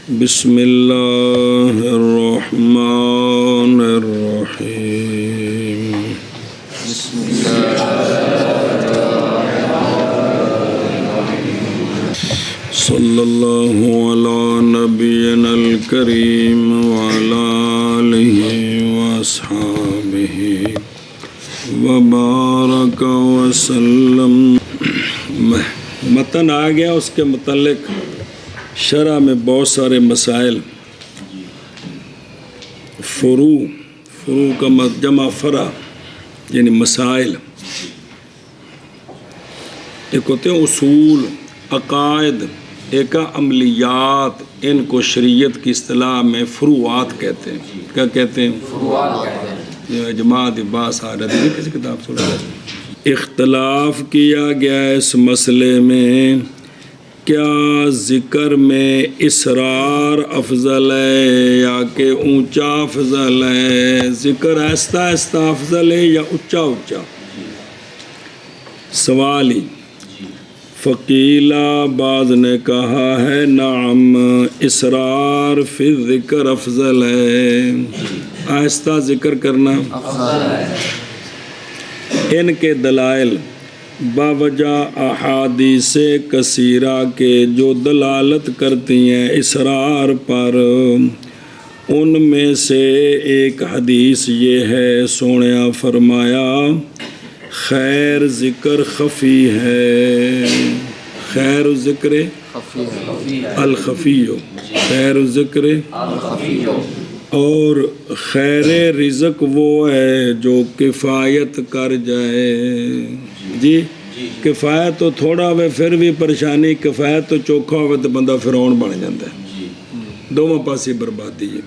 بسم اللہ الرحمن الرحیم بسم اللہ صلی اللہ علی نبینا الکریم وعلی آلہ واصحابہ وبارک وسلم۔ متن آ گیا، اس کے متعلق شرح میں بہت سارے مسائل، فروع کا جمع فرع یعنی مسائل، ایک ہوتے ہیں اصول، عقائد، ایک عملیات، ان کو شریعت کی اصطلاح میں فروعات کہتے ہیں۔ کیا کہتے ہیں؟ فروعات کہتے ہیں۔ اجماع باس آ رہا ہے، کسی کتاب سے اختلاف کیا گیا اس مسئلے میں، کیا ذکر میں اسرار افضل ہے یا کہ اونچا افضل ہے؟ ذکر آہستہ آہستہ افضل ہے یا اونچا اونچا؟ سوال ہی فقیلہ، بعض نے کہا ہے نعم اسرار فی الذکر افضل ہے، آہستہ ذکر کرنا افضل ہے۔ ان کے دلائل باوجہ احادیث کثیرہ کے جو دلالت کرتی ہیں اسرار پر، ان میں سے ایک حدیث یہ ہے، سونیا فرمایا خیر ذکر خفی ہے، خیر ذکر الخفی، خیر ذکر الخفی، اور خیر رزق وہ ہے جو کفایت کر جائے۔ جی کفایت تو تھوڑا ہوئے پھر بھی پریشانی، کفایت تو چوکھا ہوئے تو بندہ فرعون بن جاتا ہے، دونوں پاسی بربادی ہے۔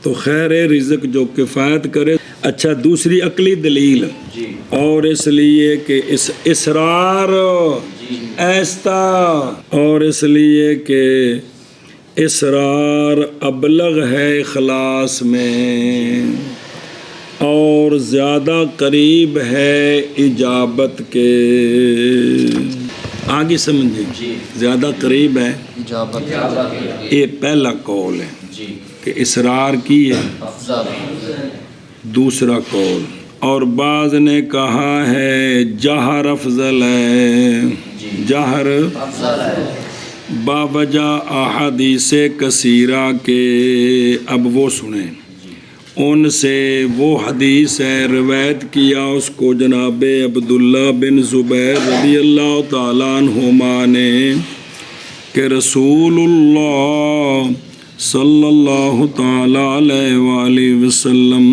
تو خیر رزق جو کفایت کرے۔ اچھا، دوسری عقلی دلیل، اور اس لیے کہ اس اسرار ایستا، اور اس لیے کہ اسرار ابلغ ہے اخلاص میں اور زیادہ قریب ہے اجابت کے۔ آگے سمجھیں، زیادہ قریب ہے اجابت، یہ پہلا قول ہے کہ اسرار کی ہے دوسرا قول۔ اور بعض نے کہا ہے جہر افضل ہے، جہر افضل ہے باوجہ احادیث کثیرہ کے۔ اب وہ سنیں، ان سے وہ حدیث ہے، روایت کیا اس کو جناب عبداللہ بن زبیر رضی اللہ تعالیٰ عنہما نے کہ رسول اللہ صلی اللہ تعالیٰ علیہ وآلہ وسلم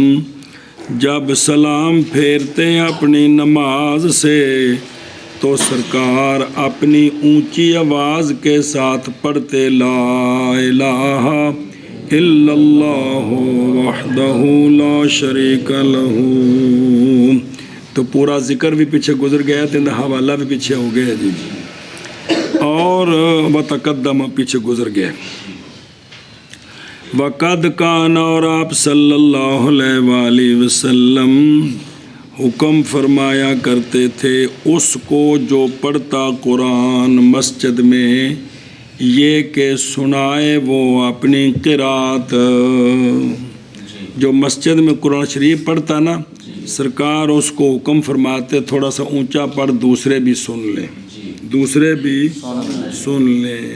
جب سلام پھیرتے اپنی نماز سے تو سرکار اپنی اونچی آواز کے ساتھ پڑھتے لا الہ الا اللہ وحدہ لا شریک لہ۔ تو پورا ذکر بھی پیچھے گزر گیا، تو حوالہ بھی پیچھے ہو گیا جی، اور وتقدم پیچھے گزر گیا۔ وقد کان، اور آپ صلی اللہ علیہ وآلہ وسلم حکم فرمایا کرتے تھے اس کو جو پڑھتا قرآن مسجد میں، یہ کہ سنائے وہ اپنی قرات۔ جو مسجد میں قرآن شریف پڑھتا نا، سرکار اس کو حکم فرماتے تھوڑا سا اونچا پڑھ، دوسرے بھی سن لیں، دوسرے بھی سن لیں،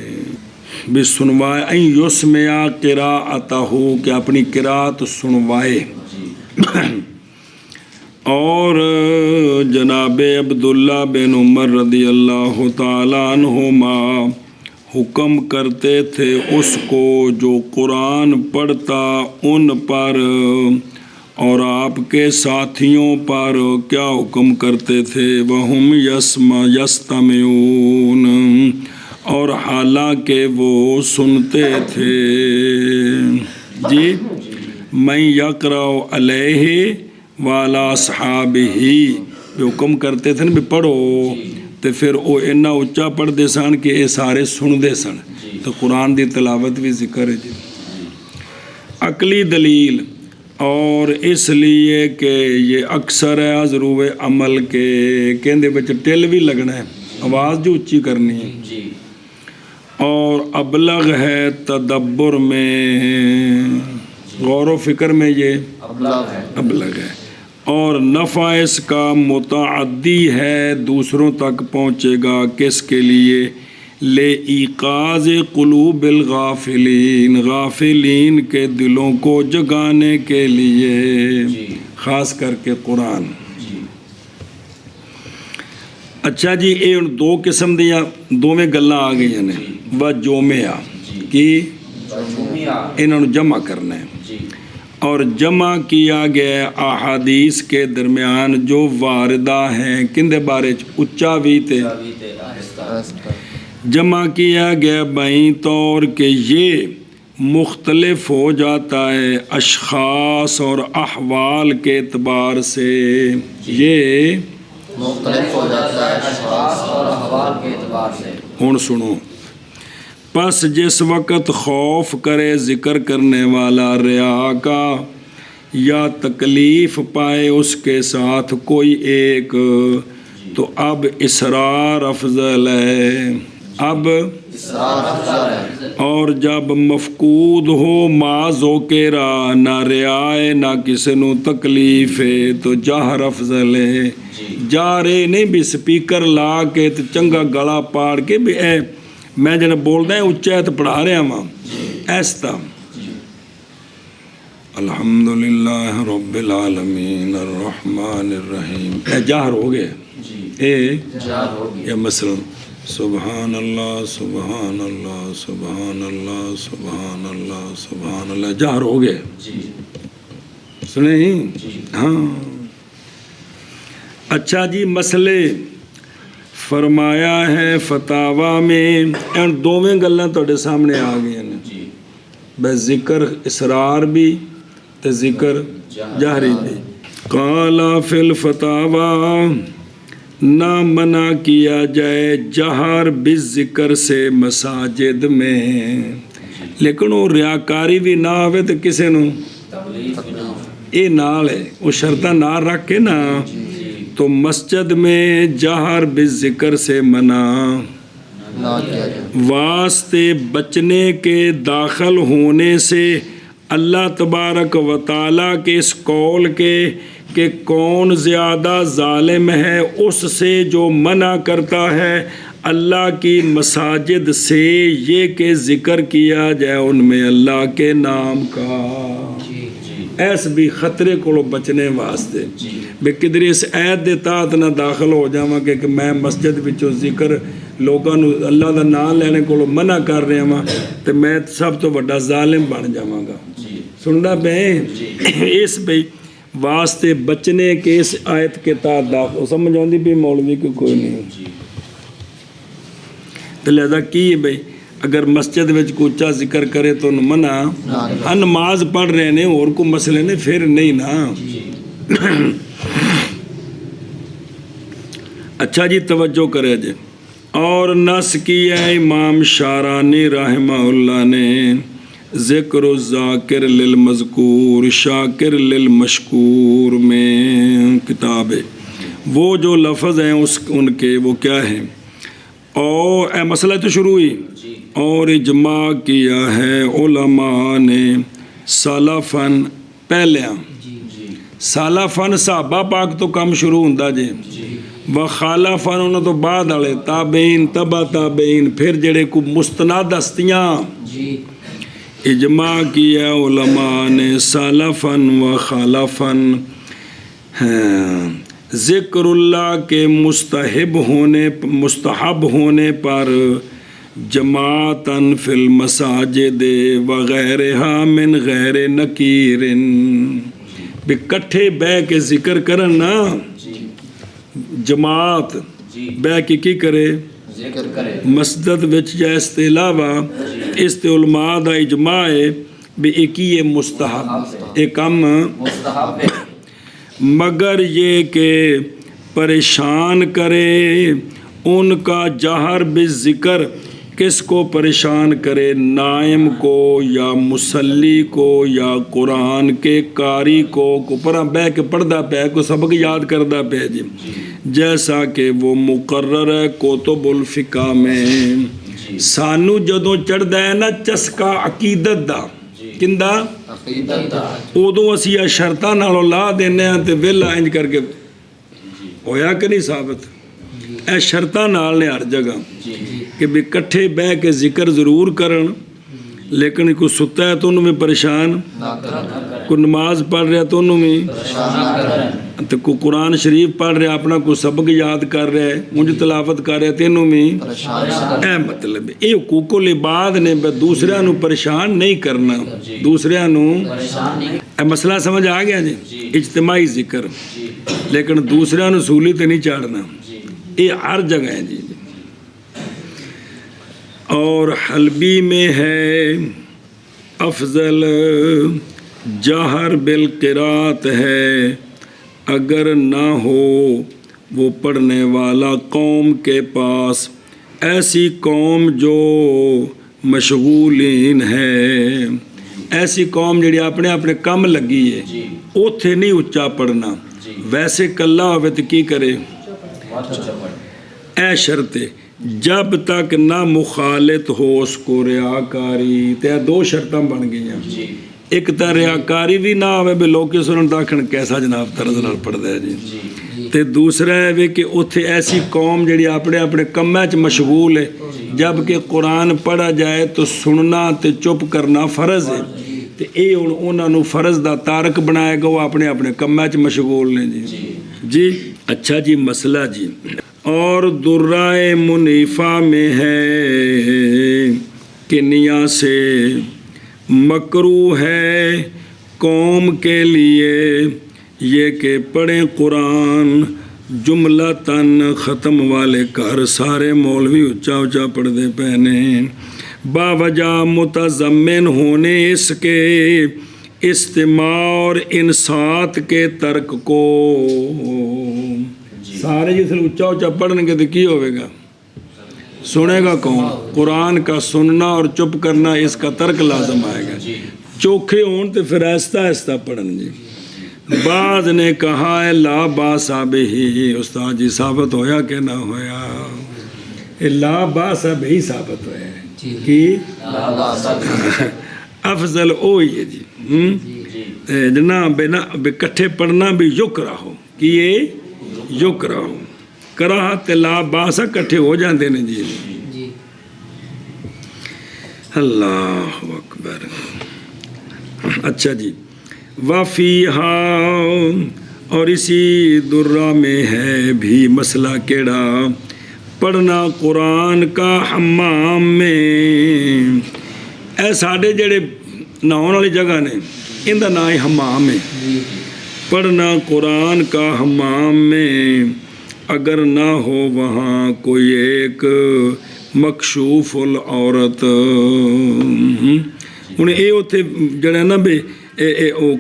بھی سنوائے، این یسمع قراءتہ، کہ اپنی قرات سنوائے۔ اور جناب عبداللہ بن عمر رضی اللہ تعالیٰ عنہما حکم کرتے تھے اس کو جو قرآن پڑھتا ان پر اور آپ کے ساتھیوں پر، کیا حکم کرتے تھے؟ وہم یستمعون، اور حالانکہ وہ سنتے تھے۔ جی من یقرأ علیہ والا صحابہ، حکم کرتے تھے نا بھی پڑھو، تو پھر وہ اتنا اچا پڑھتے سن کہ یہ سارے سنتے سن، تو قرآن دی تلاوت بھی ذکر ہے جی۔ عقلی دلیل، اور اس لیے کہ یہ اکثر ہے ضرور عمل کے، کہندے بچ ٹل بھی لگنا ہے، آواز جو اچھی کرنی ہے، اور ابلغ ہے تدبر میں، غور و فکر میں یہ ابلغ ہے، اور نفع اس کا متعدی ہے، دوسروں تک پہنچے گا، کس کے لیے؟ لے ایقاظ قلوب الغافلین، غافلین کے دلوں کو جگانے کے لیے، خاص کر کے قرآن۔ اچھا جی، یہ دو قسم دیا دوویں گلاں آ گئی نے، و جومیا کی انہوں نے جمع کرنا ہے، اور جمع کیا گیا احادیث کے درمیان جو واردہ ہیں، کن دے بارے اچا بھی تے جمع کیا گیا بائیں طور کہ یہ مختلف ہو جاتا ہے اشخاص اور احوال کے اعتبار سے، یہ مختلف ہو جاتا ہے اشخاص اور احوال کے اعتبار سے۔ ہن سنو، پس جس وقت خوف کرے ذکر کرنے والا ریا کا، یا تکلیف پائے اس کے ساتھ کوئی ایک، تو اب اسرار افضل ہے، اب اور جب مفقود ہو ما ذکرا، نہ ریا نہ کسی نو تکلیف ہے، تو جہر افضل ہے۔ جارے نہیں بھی سپیکر لا کے تے چنگا گلا پاڑ کے بھی اے میں جنہ بول دیں اچھا ہے تو پڑھا رہا ہاں ایستا۔ الحمدللہ رب العالمین الرحمن الرحیم، اے جہر ہو گئے، اے یا مثلا سبحان اللہ سبحان اللہ سبحان اللہ سبحان اللہ سبحان اللہ، جہر ہو گئے، سنیں؟ ہاں اچھا جی، مسئلے فرمایا ہے فتاوا میں، ان دوویں گلاں تہاڈے سامنے آ گئی ہیں، بس ذکر اسرار بھی تے ذکر جہری بھی۔ قال فی الفتاوا، نہ منع کیا جائے جہر بالذکر سے مساجد میں، لیکن وہ ریاکاری بھی نہ ہوئے تو کسے نو یہ نال ہے، وہ شرطہ نہ رکھ کے نا، تو مسجد میں جہر بالذکر سے منع، واسطے بچنے کے داخل ہونے سے اللہ تبارک و تعالیٰ کے اس قول کے کہ کون زیادہ ظالم ہے اس سے جو منع کرتا ہے اللہ کی مساجد سے، یہ کہ ذکر کیا جائے ان میں اللہ کے نام کا، ایس بھی خطرے کو بچنے واسطے بے قدری اس عید دے تحت نہ داخل ہو جاواں کہ میں مسجد وچوں ذکر لوگاں نو اللہ دا نام لینے کو منع کر رہا ہاں تے میں سب تو بڑا ظالم بن جاواں گا۔ سننا بھائی اس بھائی واسطے بچنے کے اس آیت کے تحت داخل، سمجھ آندی بھی مولوی کو کوئی نہیں تو لہذا کی بھائی اگر مسجد وچ کو اچھا ذکر کرے تو منع، ہاں نماز پڑھ رہے نے اور کو مسئلے نے پھر نہیں نا۔ اچھا جی توجہ کرے جی، اور نس کیا امام شارانی رحمہ اللہ نے ذکر الذاکر للمذکور شاکر للمشکور میں کتاب ہے، وہ جو لفظ ہیں ان کے وہ کیا ہیں، اور اے مسئلہ تو شروع ہوئی، اور اجماع کیا ہے علماء نے سلفن پہلیاں، سلفن صحابہ پاک تو کم شروع ہوندا جے، وخالفن انہوں تو بعد والے تابعین تبع تابعین، پھر جڑے کو مستند ہستیاں، اجماع کیا علماء نے سلفن و خلفن ذکر اللہ کے مستحب ہونے پر جماعتاً فی المساجد وغیرہا من غیر نکیر، بکٹھے بے کے ذکر کرن نا، جماعت بے کی کرے مسجد وچ یا اس تے علاوہ اس تے علماء دا اجماع ہے بھی ایک ہی مستحب ایک کم مگر یہ کہ پریشان کرے ان کا جہر بالذکر، کس کو پریشان کرے، نائم کو یا مصلی کو یا قرآن کے قاری کو پڑھا بہ کے پڑھدا پہ کو سبق یاد کردا پہ جی، جیسا کہ وہ مقرر ہے کتب الفقہ میں، ਸਾਨੂੰ ਜਦੋਂ ਚੜਦਾ ਹੈ ਨਾ ਚਸਕਾ ਅਕੀਦਤ ਦਾ, ਕਿੰਦਾ, ਅਕੀਦਤ ਦਾ, ਉਦੋਂ ਅਸੀਂ ਇਹ ਸ਼ਰਤਾਂ ਨਾਲੋਂ ਲਾ ਦਿੰਦੇ ਹਾਂ ਤੇ ਵਿਹਲਾ ਇੰਜ ਕਰਕੇ ਹੋਇਆ ਕਿ ਨਹੀਂ ਸਾਬਤ। ਇਹ ਸ਼ਰਤਾਂ ਨਾਲ ਨੇ ਹਰ ਜਗ੍ਹਾ ਕਿ ਵੀ ਇਕੱਠੇ ਬਹਿ ਕੇ ਜ਼ਿਕਰ ਜ਼ਰੂਰ ਕਰਨ, ਲੇਕਿਨ ਕੋਈ ਸੁੱਤਾ ਹੈ ਤਾਂ ਉਹਨੂੰ ਵੀ ਪਰੇਸ਼ਾਨ, ਨਾ ਕਰਨ, ਕੋਈ ਨਮਾਜ਼ ਪੜ੍ਹ ਰਿਹਾ ਤਾਂ ਉਹਨੂੰ ਵੀ, ਪਰੇਸ਼ਾਨ ਨਾ ਕਰਨ, ਤੇ ਕੋਈ ਕੁਰਾਨ ਸ਼ਰੀਫ ਪੜ੍ਹ ਰਿਹਾ, ਆਪਣਾ ਕੋਈ ਸਬਕ ਯਾਦ ਕਰ ਰਿਹਾ ਹੈ, ਉਂਝ ਤਲਾਵਤ ਕਰ ਰਿਹਾ ਤੇ ਇਹਨੂੰ ਵੀ। ਪਰੇਸ਼ਾਨ ਨਾ ਕਰਨ। ਇਹ ਮਤਲਬ ਇਹ ਹਕੂਕੁਲ ਇਬਾਦ ਨੇ, ਬਸ ਦੂਸਰਿਆਂ ਨੂੰ ਪਰੇਸ਼ਾਨ ਨਹੀਂ ਕਰਨਾ, ਦੂਸਰਿਆਂ ਨੂੰ। ਪਰੇਸ਼ਾਨ ਨਹੀਂ। ਇਹ ਮਸਲਾ ਸਮਝ ਆ ਗਿਆ ਜੀ। ਇਜਤਮਾਈ ਜ਼ਿਕਰ, ਲੇਕਿਨ ਦੂਸਰਿਆਂ ਨੂੰ ਸੂਲੀ ਤੇ ਨਹੀਂ ਚਾੜਨਾ, یہ ہر جگہ ہے جی۔ اور حلبی میں ہے افضل جہر بالقرات ہے، اگر نہ ہو وہ پڑھنے والا قوم کے پاس، ایسی قوم جو مشغولین ہے، ایسی قوم جڑی اپنے اپنے کم لگی ہے اوتھے نہیں اچا پڑھنا، ویسے کلا ہوئے تو کی کرے، اے شرط جب تک نہ مخالط ہو اس کو ریاکاری، تے دو شرطاں بن گئی ہیں، ایک تا ریاکاری بھی نہ ہوئے بھی لوگ سنن داکھن کیسا جناب طرز نال پڑھدا ہے جی، تے دوسرا ہے کہ اوتھے ایسی قوم جڑی اپنے اپنے کماں وچ مشغول ہے، جب کہ قرآن پڑھا جائے تو سننا تے چپ کرنا فرض ہے، تے اے ہن انہاں نوں فرض دا تارک بنائے گا، وہ اپنے اپنے کماں وچ مشغول نے جی۔ اچھا جی مسئلہ جی، اور درائے منیفہ میں ہے کہ نیا سے مکروہ ہے قوم کے لیے یہ کہ پڑھیں قرآن جملتاً، ختم والے کر سارے مولوی اچھا اچھا پڑھ دے پہنے، باوجہ متضمن ہونے اس کے استماع اور انصات کے ترک کو۔ سارے جس لئے اچھا اچھا پڑھنے کے تو کی ہوئے گا، سنے گا کون؟ قرآن کا سننا اور چپ کرنا، اس کا ترک لازم آئے گا، چوکھے ہون تو پھر آہستہ آہستہ پڑھن جی۔ بعض نے کہا ہے لا باسا بہی، استاد جی ثابت ہویا کہ نہ ہویا؟ لا باسا بہی ثابت ہویا ہے کہ افضل اوہی ہے جی، جناب کٹھے پڑھنا بھی یکرہ ہو کہ یہ یکرہ ہو، کراہت لا باسا کٹھے ہو جاندے نے جی۔ اللہ اکبر۔ اچھا جی، وَفِيهَا، اور اسی درہ میں ہے بھی مسئلہ کیڑا، پڑھنا قرآن کا حمام میں، اے ساڑھے جڑے نہون والی جگہ نے ان دا نام حمام ہے، پڑھنا قرآن کا حمام میں اگر نہ ہو وہاں کوئی ایک مکشوف العورت، انہیں اے ہوتے جڑے نا بے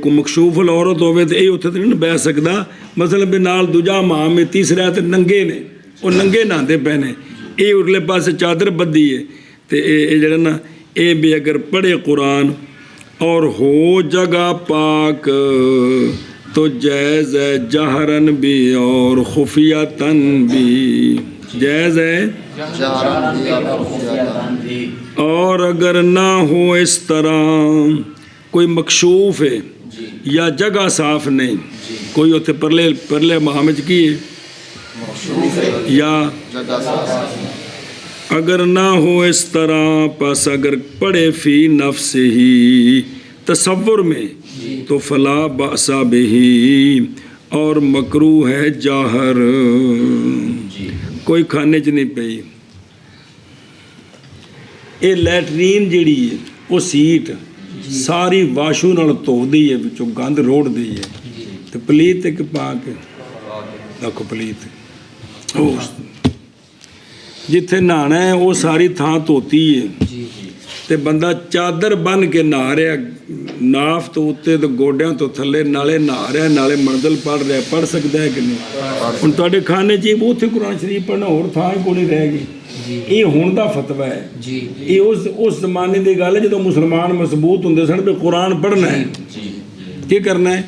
کو مکشوف العورت ہوئے تو اے ہوتے تو نہیں بہ سکتا، مثلا بے نال دوجا ماں میں تیسرے آتے ننگے نے، وہ ننگے نہ دے پہنے، اے ارلے پاس چادر بدی ہے، تو اے جڑے نا اے بھی اگر پڑھے قرآن اور ہو جگہ پاک تو جائز ہے جہرن بھی اور خفیتاً بھی، جائز ہے، اور اگر نہ ہو اس طرح کوئی مکشوف ہے یا جگہ صاف نہیں، کوئی ہوتے پرلے محامج کی ہے یا اگر نہ ہو اس طرح، پس اگر پڑھے فی نفس ہی تصور میں تو فلا بأس بہی، اور مکروہ ہے جاہر، کوئی کھانے چ نہیں پئی۔ اے لیٹرین جیڑی ہے وہ سیٹ ساری واشو نال دھو دی ہے، وچوں گند روڑ دی ہے، تے پلیت ایک پا کے دیکھو پلیت جتھے نہانا ہے وہ ساری تھان دھوتی ہے، تے بندہ چادر بن کے نہا رہا، ناف تو اتنے تو گوڈیاں تو تھلے، نالے نہا رہا نالے منزل پڑھ رہا، پڑھ سکتا ہے کہ نہیں؟ ہن تواڈے کھانے چ اوتھے قرآن شریف پڑھنا ہور تھان ہی کوئی نہیں رہ گئی، یہ ہن دا فتویٰ ہے، یہ اس زمانے دی گل ہے جدوں مسلمان مضبوط ہوندے سن بھی قرآن پڑھنا ہے، کی کرنا ہے؟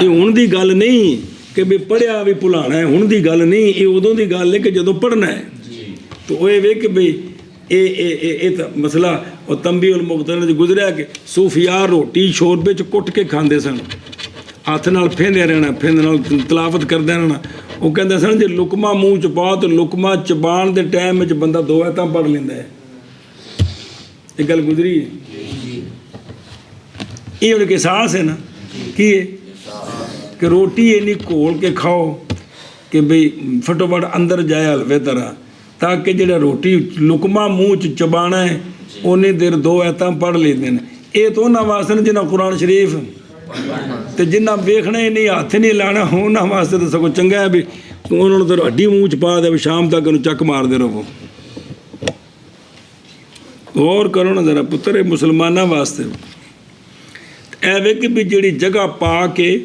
یہ ہن دی گل نہیں کہ بھی پڑھیا بھی بھلانا ہے، ہن دی گل نہیں، یہ ادوں دی گل ہے کہ جدوں پڑھنا ہے، تو وہ کہ بھئی ਇਹ ਤਾਂ ਮਸਲਾ ਉਹ ਤੰਬੀ ਉਲ ਮੁਖਤਲਨ 'ਚ ਗੁਜ਼ਰਿਆ ਕਿ ਸੂਫੀਆ ਰੋਟੀ ਸ਼ੋਰਬੇ 'ਚ ਕੁੱਟ ਕੇ ਖਾਂਦੇ ਸਨ, ਹੱਥ ਨਾਲ ਫੇਂਦੇ ਰਹਿਣਾ, ਫੇਂਦ ਨਾਲ ਤਲਾਵਤ ਕਰਦੇ ਰਹਿਣਾ। ਉਹ ਕਹਿੰਦੇ ਸਨ ਜੇ ਲੁਕਮਾ ਮੂੰਹ 'ਚ ਪਾਓ ਤਾਂ ਲੁਕਮਾ ਚਬਾਣ ਦੇ ਟਾਈਮ ਵਿੱਚ ਬੰਦਾ 2 ਆਇਤਾਂ ਪੜ੍ਹ ਲੈਂਦਾ ਹੈ। ਇਹ ਗੱਲ ਗੁਜ਼ਰੀ ਹੈ। ਇਹ ਹੁਣ ਕਿ ਅਹਿਸਾਸ ਹੈ ਨਾ, ਕੀ ਹੈ ਕਿ ਰੋਟੀ ਇੰਨੀ ਘੋਲ ਕੇ ਖਾਓ ਕਿ ਬਈ ਫਟੋਫਟ ਅੰਦਰ ਜਾਏ ਹਲਵੇ ਤਰ੍ਹਾਂ, ਤਾਂ ਕਿ ਜਿਹੜਾ ਰੋਟੀ ਲੁਕਮਾ ਮੂੰਹ 'ਚ ਚਬਾਣਾ ਹੈ ਉਨੀ ਦੇਰ 2 ਆਇਤਾਂ ਪੜ੍ਹ ਲੈਂਦੇ ਨੇ। ਇਹ ਤਾਂ ਉਹਨਾਂ ਵਾਸਤੇ ਜਿਨ੍ਹਾਂ ਕੁਰਾਨ ਸ਼ਰੀਫ ਤੇ ਜਿਨ੍ਹਾਂ ਵੇਖਣਾ ਹੀ ਨਹੀਂ, ਹੱਥ ਨਹੀਂ ਲਾਣਾ, ਉਹਨਾਂ ਵਾਸਤੇ ਤਾਂ ਸਗੋਂ ਚੰਗਾ ਹੈ ਵੀ ਉਹਨਾਂ ਨੂੰ ਤਾਂ ਹੱਡੀ ਮੂੰਹ 'ਚ ਪਾ ਦੇ, ਸ਼ਾਮ ਤੱਕ ਉਹਨੂੰ ਚੱਕ ਮਾਰਦੇ ਰਹੋ। ਗੌਰ ਕਰੋ ਨਾ ਜ਼ਰਾ ਪੁੱਤਰ, ਇਹ ਮੁਸਲਮਾਨਾਂ ਵਾਸਤੇ ਐਵੇਂ ਕਿ ਵੀ ਜਿਹੜੀ ਜਗ੍ਹਾ ਪਾ ਕੇ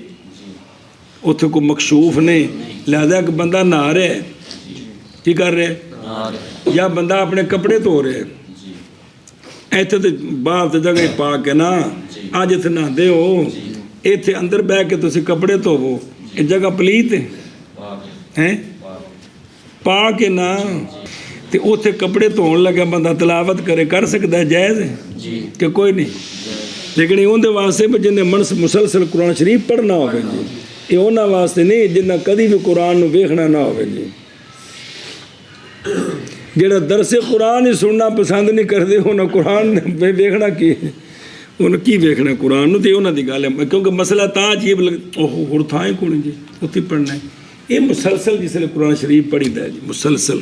ਉੱਥੇ ਕੋਈ ਮਕਸ਼ੂਫ ਨਹੀਂ, ਲਿਹਾਜ਼ਾ ਇੱਕ ਬੰਦਾ ਨਹਾ ਰਿਹਾ, ਕੀ ਕਰ ਰਿਹਾ, ਜਾਂ ਬੰਦਾ ਆਪਣੇ ਕੱਪੜੇ ਧੋ ਰਿਹਾ, ਇੱਥੇ ਤੇ ਬਾਹਰ ਤੇ ਜਗ੍ਹਾ ਪਾ ਕੇ ਨਾ, ਅੱਜ ਇੱਥੇ ਨਹਾਉਂਦੇ ਹੋ, ਇੱਥੇ ਅੰਦਰ ਬਹਿ ਕੇ ਤੁਸੀਂ ਕੱਪੜੇ ਧੋਵੋ, ਇਹ ਜਗ੍ਹਾ ਪਲੀਤ ਹੈ ਪਾ ਕੇ ਨਾ, ਤੇ ਉੱਥੇ ਕੱਪੜੇ ਧੋਣ ਲੱਗਾ ਬੰਦਾ ਤਲਾਵਤ ਕਰੇ, ਕਰ ਸਕਦਾ, ਜਾਇਜ਼ ਹੈ ਕਿ ਕੋਈ ਨਹੀਂ। ਲੇਕਿਨ ਉਹਦੇ ਵਾਸਤੇ ਵੀ ਜਿਹਨੇ ਮੁਸਲਸਲ ਕੁਰਾਨ ਸ਼ਰੀਫ ਪੜ੍ਹਨਾ ਹੋਵੇ ਜੀ, ਇਹ ਉਹਨਾਂ ਵਾਸਤੇ ਨਹੀਂ ਜਿੰਨਾ ਕਦੀ ਵੀ ਕੁਰਾਨ ਨੂੰ ਵੇਖਣਾ ਨਾ ਹੋਵੇ ਜੀ। ਜਿਹੜਾ ਦਰਸੇ ਕੁਰਾਨ ਹੀ ਸੁਣਨਾ ਪਸੰਦ ਨਹੀਂ ਕਰਦੇ, ਉਹਨਾਂ ਕੁਰਾਨ ਵੇਖਣਾ ਕੀ, ਉਹਨੂੰ ਕੀ ਵੇਖਣਾ ਕੁਰਾਨ ਨੂੰ, ਤੇ ਉਹਨਾਂ ਦੀ ਗੱਲ ਹੈ। ਕਿਉਂਕਿ ਮਸਲਾ ਤਾਂ ਅਜੀਬ ਉਹ ਹੋਰ ਥਾਂ ਹੀ ਕੋਣੀ ਜੀ, ਉੱਥੇ ਪੜ੍ਹਨਾ ਹੈ। ਇਹ ਮੁਸਲਸਲ ਜਿਸ ਵੇਲੇ ਕੁਰਾਨ ਸ਼ਰੀਫ ਪੜ੍ਹੀਦਾ ਹੈ ਜੀ, ਮੁਸਲਸਲ,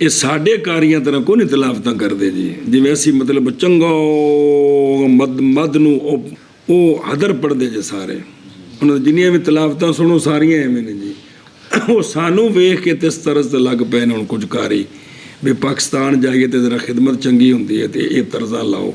ਇਹ ਸਾਡੇ ਕਾਰੀਆਂ ਤਰ੍ਹਾਂ ਕੋਈ ਨਹੀਂ ਤਲਾਵਤਾਂ ਕਰਦੇ ਜੀ, ਜਿਵੇਂ ਅਸੀਂ ਮਤਲਬ ਚੰਗਾ ਮਦ ਨੂੰ ਉਹ ਹਦਰ ਪੜ੍ਹਦੇ ਜੇ ਸਾਰੇ, ਉਹਨਾਂ ਜਿੰਨੀਆਂ ਵੀ ਤਲਾਵਤਾਂ ਸੁਣੋ ਸਾਰੀਆਂ ਐਵੇਂ ਨੇ ਜੀ। ਉਹ ਸਾਨੂੰ ਵੇਖ ਕੇ ਤੇ ਇਸ ਤਰ੍ਹਾਂ ਤੇ ਲੱਗ ਪਏ ਨੇ ਹੁਣ ਕੁਝ ਕਾਰੀ ਵੀ ਪਾਕਿਸਤਾਨ ਜਾਈਏ ਤੇ ਜ਼ਰਾ ਖਿਦਮਤ ਚੰਗੀ ਹੁੰਦੀ ਹੈ ਤੇ ਇਹ ਤਰਜ਼ਾਂ ਲਾਓ,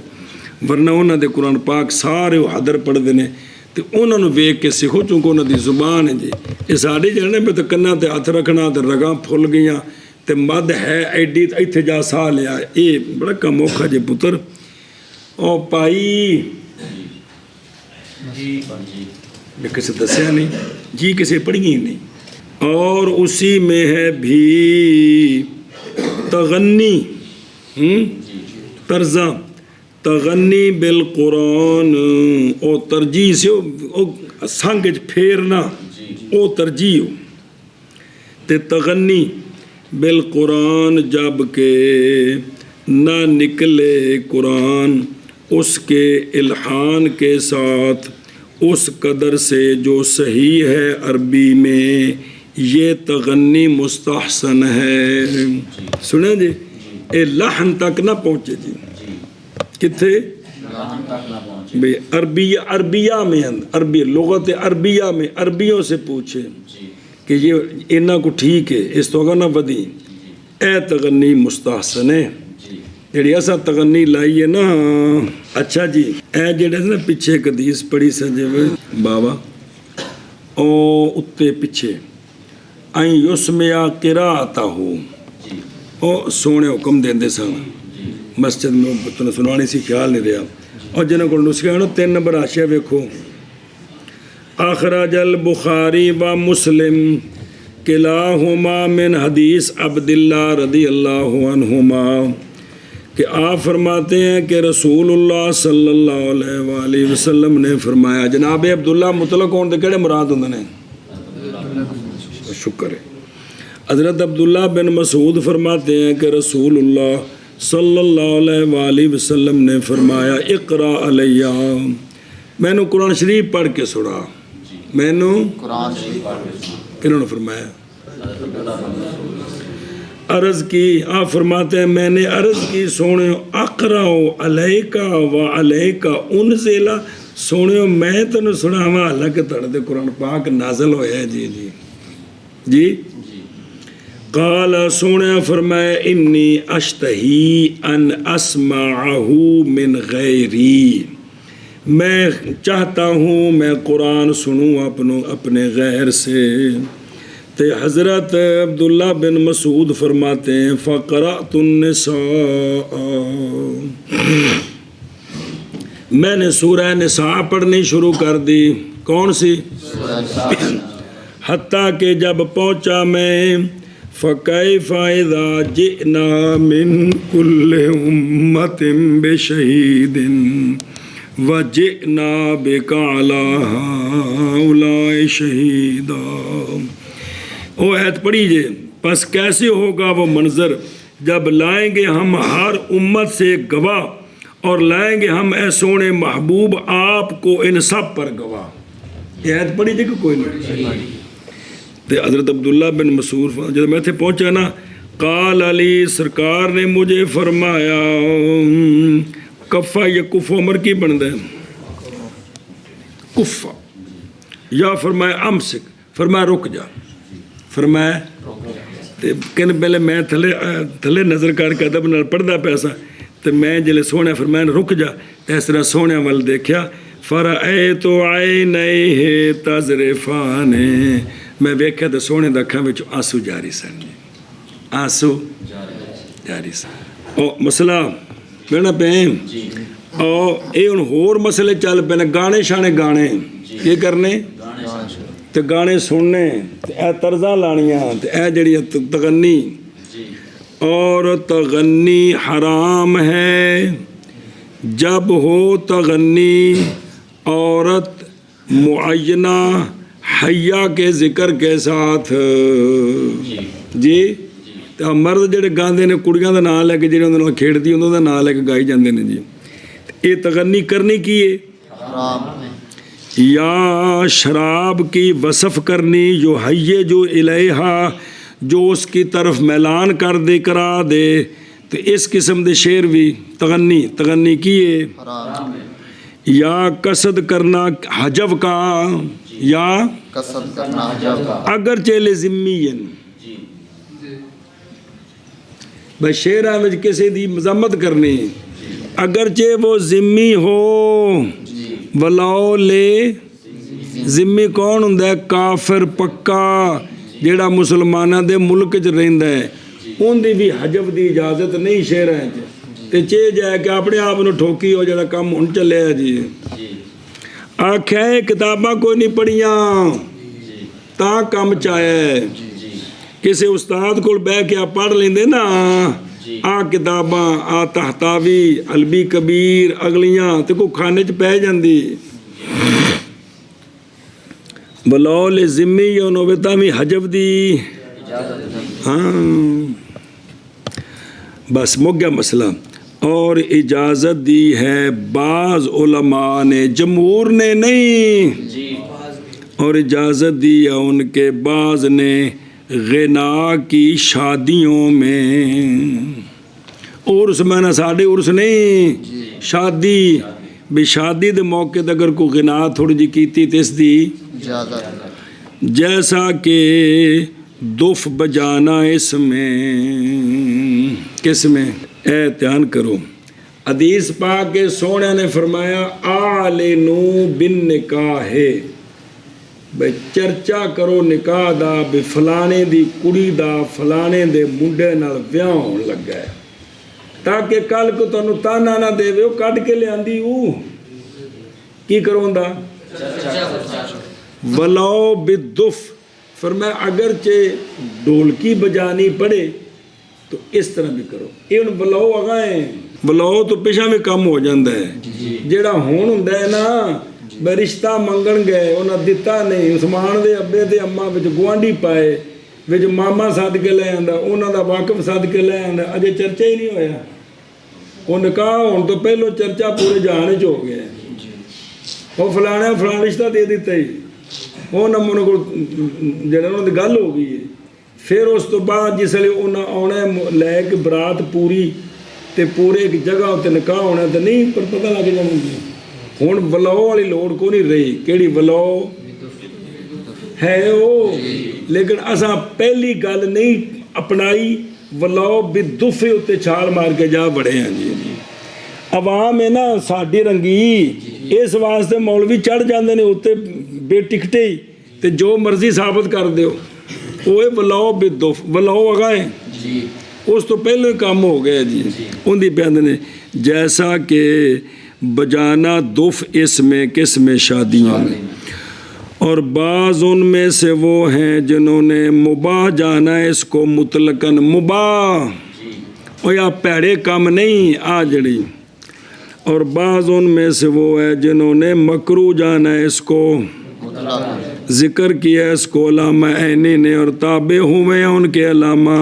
ਵਰਨਾ ਉਹਨਾਂ ਦੇ ਕੁਰਾਨ ਪਾਕ ਸਾਰੇ ਉਹ ਹਦਰ ਪੜ੍ਹਦੇ ਨੇ ਤੇ ਉਹਨਾਂ ਨੂੰ ਵੇਖ ਕੇ ਸਿੱਖੋ, ਚੂੰਕਿ ਉਹਨਾਂ ਦੀ ਜ਼ੁਬਾਨ ਹੈ ਜੀ। ਇਹ ਸਾਡੇ ਜਿਹੜੇ ਵੀ ਤਾਂ ਕੰਨਾਂ ਤੇ ਹੱਥ ਰੱਖਣਾ ਤੇ ਰਗਾਂ ਫੁੱਲ ਗਈਆਂ ਤੇ ਮੱਧ ਹੈ ਐਡੀ ਇੱਥੇ ਜਾ ਸਾਹ ਲਿਆ, ਇਹ ਬੜਾ ਕੰਮ ਔਖਾ ਜੇ ਪੁੱਤਰ। ਉਹ ਭਾਈ جی میں کسی دسیا نہیں جی، کسی پڑھی نہیں۔ اور اسی میں ہے بھی تغنی طرزاں، تغنی بالقرآن، او ترجیح سے سنگ پھیرنا او ترجیح ہو تے تغنی بالقرآن، جب کہ نہ نکلے قرآن اس کے الحان کے ساتھ اس قدر سے جو صحیح ہے عربی میں، یہ تغنی مستحسن ہے۔ سنیں جی، اے لحن تک نہ پہنچے جی، کتھے بھئی عربیہ میں، عربی لغت عربیہ میں عربیوں سے پوچھے کہ یہ انہاں کو ٹھیک ہے، اس تو اگر نہ بدی، اے تغنی مستحسن ہے جڑی ایسا تغنی لائیے نا۔ اچھا جی، اے جڑے نا پیچھے ایک حدیث پڑھی سجے بابا او اتے پیچھے این یسمع قراءتہ، او سونے حکم دیندے سن مسجد میں تنہیں سنانی سی خیال نہیں رہا۔ اور جنہوں کو نسخے ہیں 3 نمبر آشیہ ویکھو، اخرج البخاری و مسلم کلاہما من حدیث عبداللہ رضی اللہ عنہما، کہ آپ فرماتے ہیں کہ رسول اللہ صلی اللہ علیہ وآلہ وسلم نے فرمایا۔ جناب عبداللہ مطلق ہون دے کہڑے مراد ہوندے نے؟ شکر ہے۔ حضرت عبداللہ بن مسعود فرماتے ہیں کہ رسول اللہ صلی اللہ علیہ وآلہ وسلم نے فرمایا، اقرا علیہ، میں نے قرآن شریف پڑھ کے سنا۔ میں نے قرآن شریف پڑھ کے سنا۔ کنہوں نے فرمایا؟ عرض کی، آپ فرماتے ہیں میں نے عرض کی سونیو اقرأ علیکا و علیکا انزلا، سونیو میں تنو سناواں حالانکہ تڑ دے قرآن پاک نازل ہویا ہے۔ جی جی جی قال سونیا فرمایا انی اشتہی ان اسمعہ من غیری، میں چاہتا ہوں میں قرآن سنوں اپنے غیر سے۔ تے حضرت عبداللہ بن مسعود فرماتے ہیں فقرأت النساء، میں نے سورہ نساء پڑھنی شروع کر دی۔ کون سی؟ حتیٰ کہ جب پہنچا میں فَكَيْفَ إِذَا جِئْنَا مِن كُلِّ أُمَّةٍ بِشَهِيدٍ وَجِئْنَا بِكَ عَلَى هَؤُلَاءِ شَهِيدًا۔ وہ آیت پڑھی جے، پس کیسے ہوگا وہ منظر جب لائیں گے ہم ہر امت سے گواہ، اور لائیں گے ہم اے سونے محبوب آپ کو ان سب پر گواہ۔ یہ آیت پڑھی جے کہ کوئی نہیں؟ تو حضرت عبداللہ بن مسعود جب میں تھے پہنچا نا، قال علی سرکار نے مجھے فرمایا، کفا یا کف عمر کی بند ہے؟ کفا، یا فرمایا امسک، فرمایا رک جا، فرمایا کہ پہلے میں تھلے نظر کر کے ادب نال پڑھدا پیسا، تو میں جلے سونے فرمایا رک جا، اس طرح سونے وال دیکھیا، فرأیت عینیہ تذرفان، میں ویکھیا تو سونے دا اکھاں وچ آنسو جاری سن، آنسو جاری سن۔ او مسئلہ میرا پین او اے ان ہور مسئلے چل پے نے، گانے شانے گانے کی کرنے تے گانے سننے تے اے طرزاں لانیاں تے اے جڑی تغنی، اور تغنی حرام ہے جب ہو تغنی عورت معینہ حیا کے ذکر کے ساتھ۔ جی تو مرد جڑے گاندے نے کڑیاں دا نام لے کے جڑے انہاں نال کھیڈدی انہاں دا نام لے کے گائی جاندے نے۔ جی یہ تغنی کرنی کی ہے؟ یا شراب کی وصف کرنی، جو حیے جو الیہا، جو اس کی طرف میلان کر دے کرا دے تو اس قسم دے شعر بھی تغنی کیے حرام ہے یا قصد کرنا حجب کا یا قصد کرنا حجب کا اگرچہ لزمین بھائی شعراں وچ کسی دی مذمت کرنی اگرچہ وہ ذمی ہو ولاؤ لے ذمی کون ہوندا ہے کافر پکا جیڑا مسلماناں دے ملک چ رہندا ہے ان دی بھی حجب دی اجازت نہیں شعراں چ تے چے جائے کہ اپنے آپ نو ٹھوکی ہو جڑا کام ہن چلیا جی آکھیا ہے کتاباں کوئی نہیں پڑھیاں تاں کم چایا ہے کسی استاد کول بیٹھ کے آپ پڑھ لیندے نا آ کتاباں آ تحتاوی علبی کبیر اگلیاں تے کوئی کھانے چ پہ جاندی بلاؤ لے ذمی یون ہوے تاں وی حجب دی ہاں بس مک گیا مسئلہ اور اجازت دی ہے بعض علماء نے جمہور نے نہیں اور اجازت دی ہے ان کے بعض نے غنا کی شادیوں میں عرس میں نا ساڑھے عرس نہیں شادی بھی شادی دے موقع تے اگر کوئی غنا تھوڑی جی کیتی تے اس دی جیسا کہ دف بجانا اس میں کس میں اعتیان کرو حدیث پاک کے سونے نے فرمایا آلنو بن نکاح بھئی چرچا کرو نکاح دا بھی فلانے دی کڑی دا فلانے دے منڈے نال ویاہ ہون لگا ہے تاکہ کل کو تانوں تانا نہ دے وہ کٹ کے لے آندی کی کروں دا ولاؤ بالدف فرمایا اگرچہ ڈھولکی بجانی پڑے تو اس طرح بھی کرو یہ ولاؤ اگائیں ولاؤ تو پیشہ میں کم ہو جاندہ ہے جیڑا ہون ہوندا ہے نا بے رشتہ منگن گئے انہاں دتا نہیں عثمان دے ابے دے اماں وچ گوانڈی پائے وچ ماما سد کے لے آندا انہاں دا واقف سد کے لے آندا اجے چرچا ہی نہیں ہویا وہ نکاح ہون تو پہلو چرچا پورے جہان وچ ہو گیا وہ فلانا فلاں رشتہ دے دیتا ہی وہ نمونوں کو جڑا انہوں نے گل ہو گئی ہے پھر اس تو بعد جس لئے انہاں آنا لے کے برات پوری تے پورے ایک جگہ ہوتے نکاح ہونا تے نہیں پر پتہ لگ جانا گی ہون ولاؤ والی لوڑ کو نہیں رہی کیڑی ولاؤ ہے وہ لیکن اساں پہلی گل نہیں اپنائی ولاؤ بدف ہوتے چھال مار کے جا بڑے ہیں جی عوام ہے نا ساڈی رنگی اس واسطے مولوی چڑھ جاندے نے ہوتے بے ٹکٹے ہی تے جو مرضی ثابت کر دیو وہ ولاؤ بدف ولاؤ اگائیں اس تو پہلے کام ہو گیا جی ان دی بیان نے جیسا کہ بجانا دف اس میں کس میں شادیوں میں اور بعض ان میں سے وہ ہیں جنہوں نے مباح جانا اس کو مطلقاً مباح اور یا پیڑے کام نہیں آجڑی اور بعض ان میں سے وہ ہے جنہوں نے مکروہ جانا اس کو ذکر کیا اس کو علامہ عینی نے اور تابع ہوئے ہیں ان کے علامہ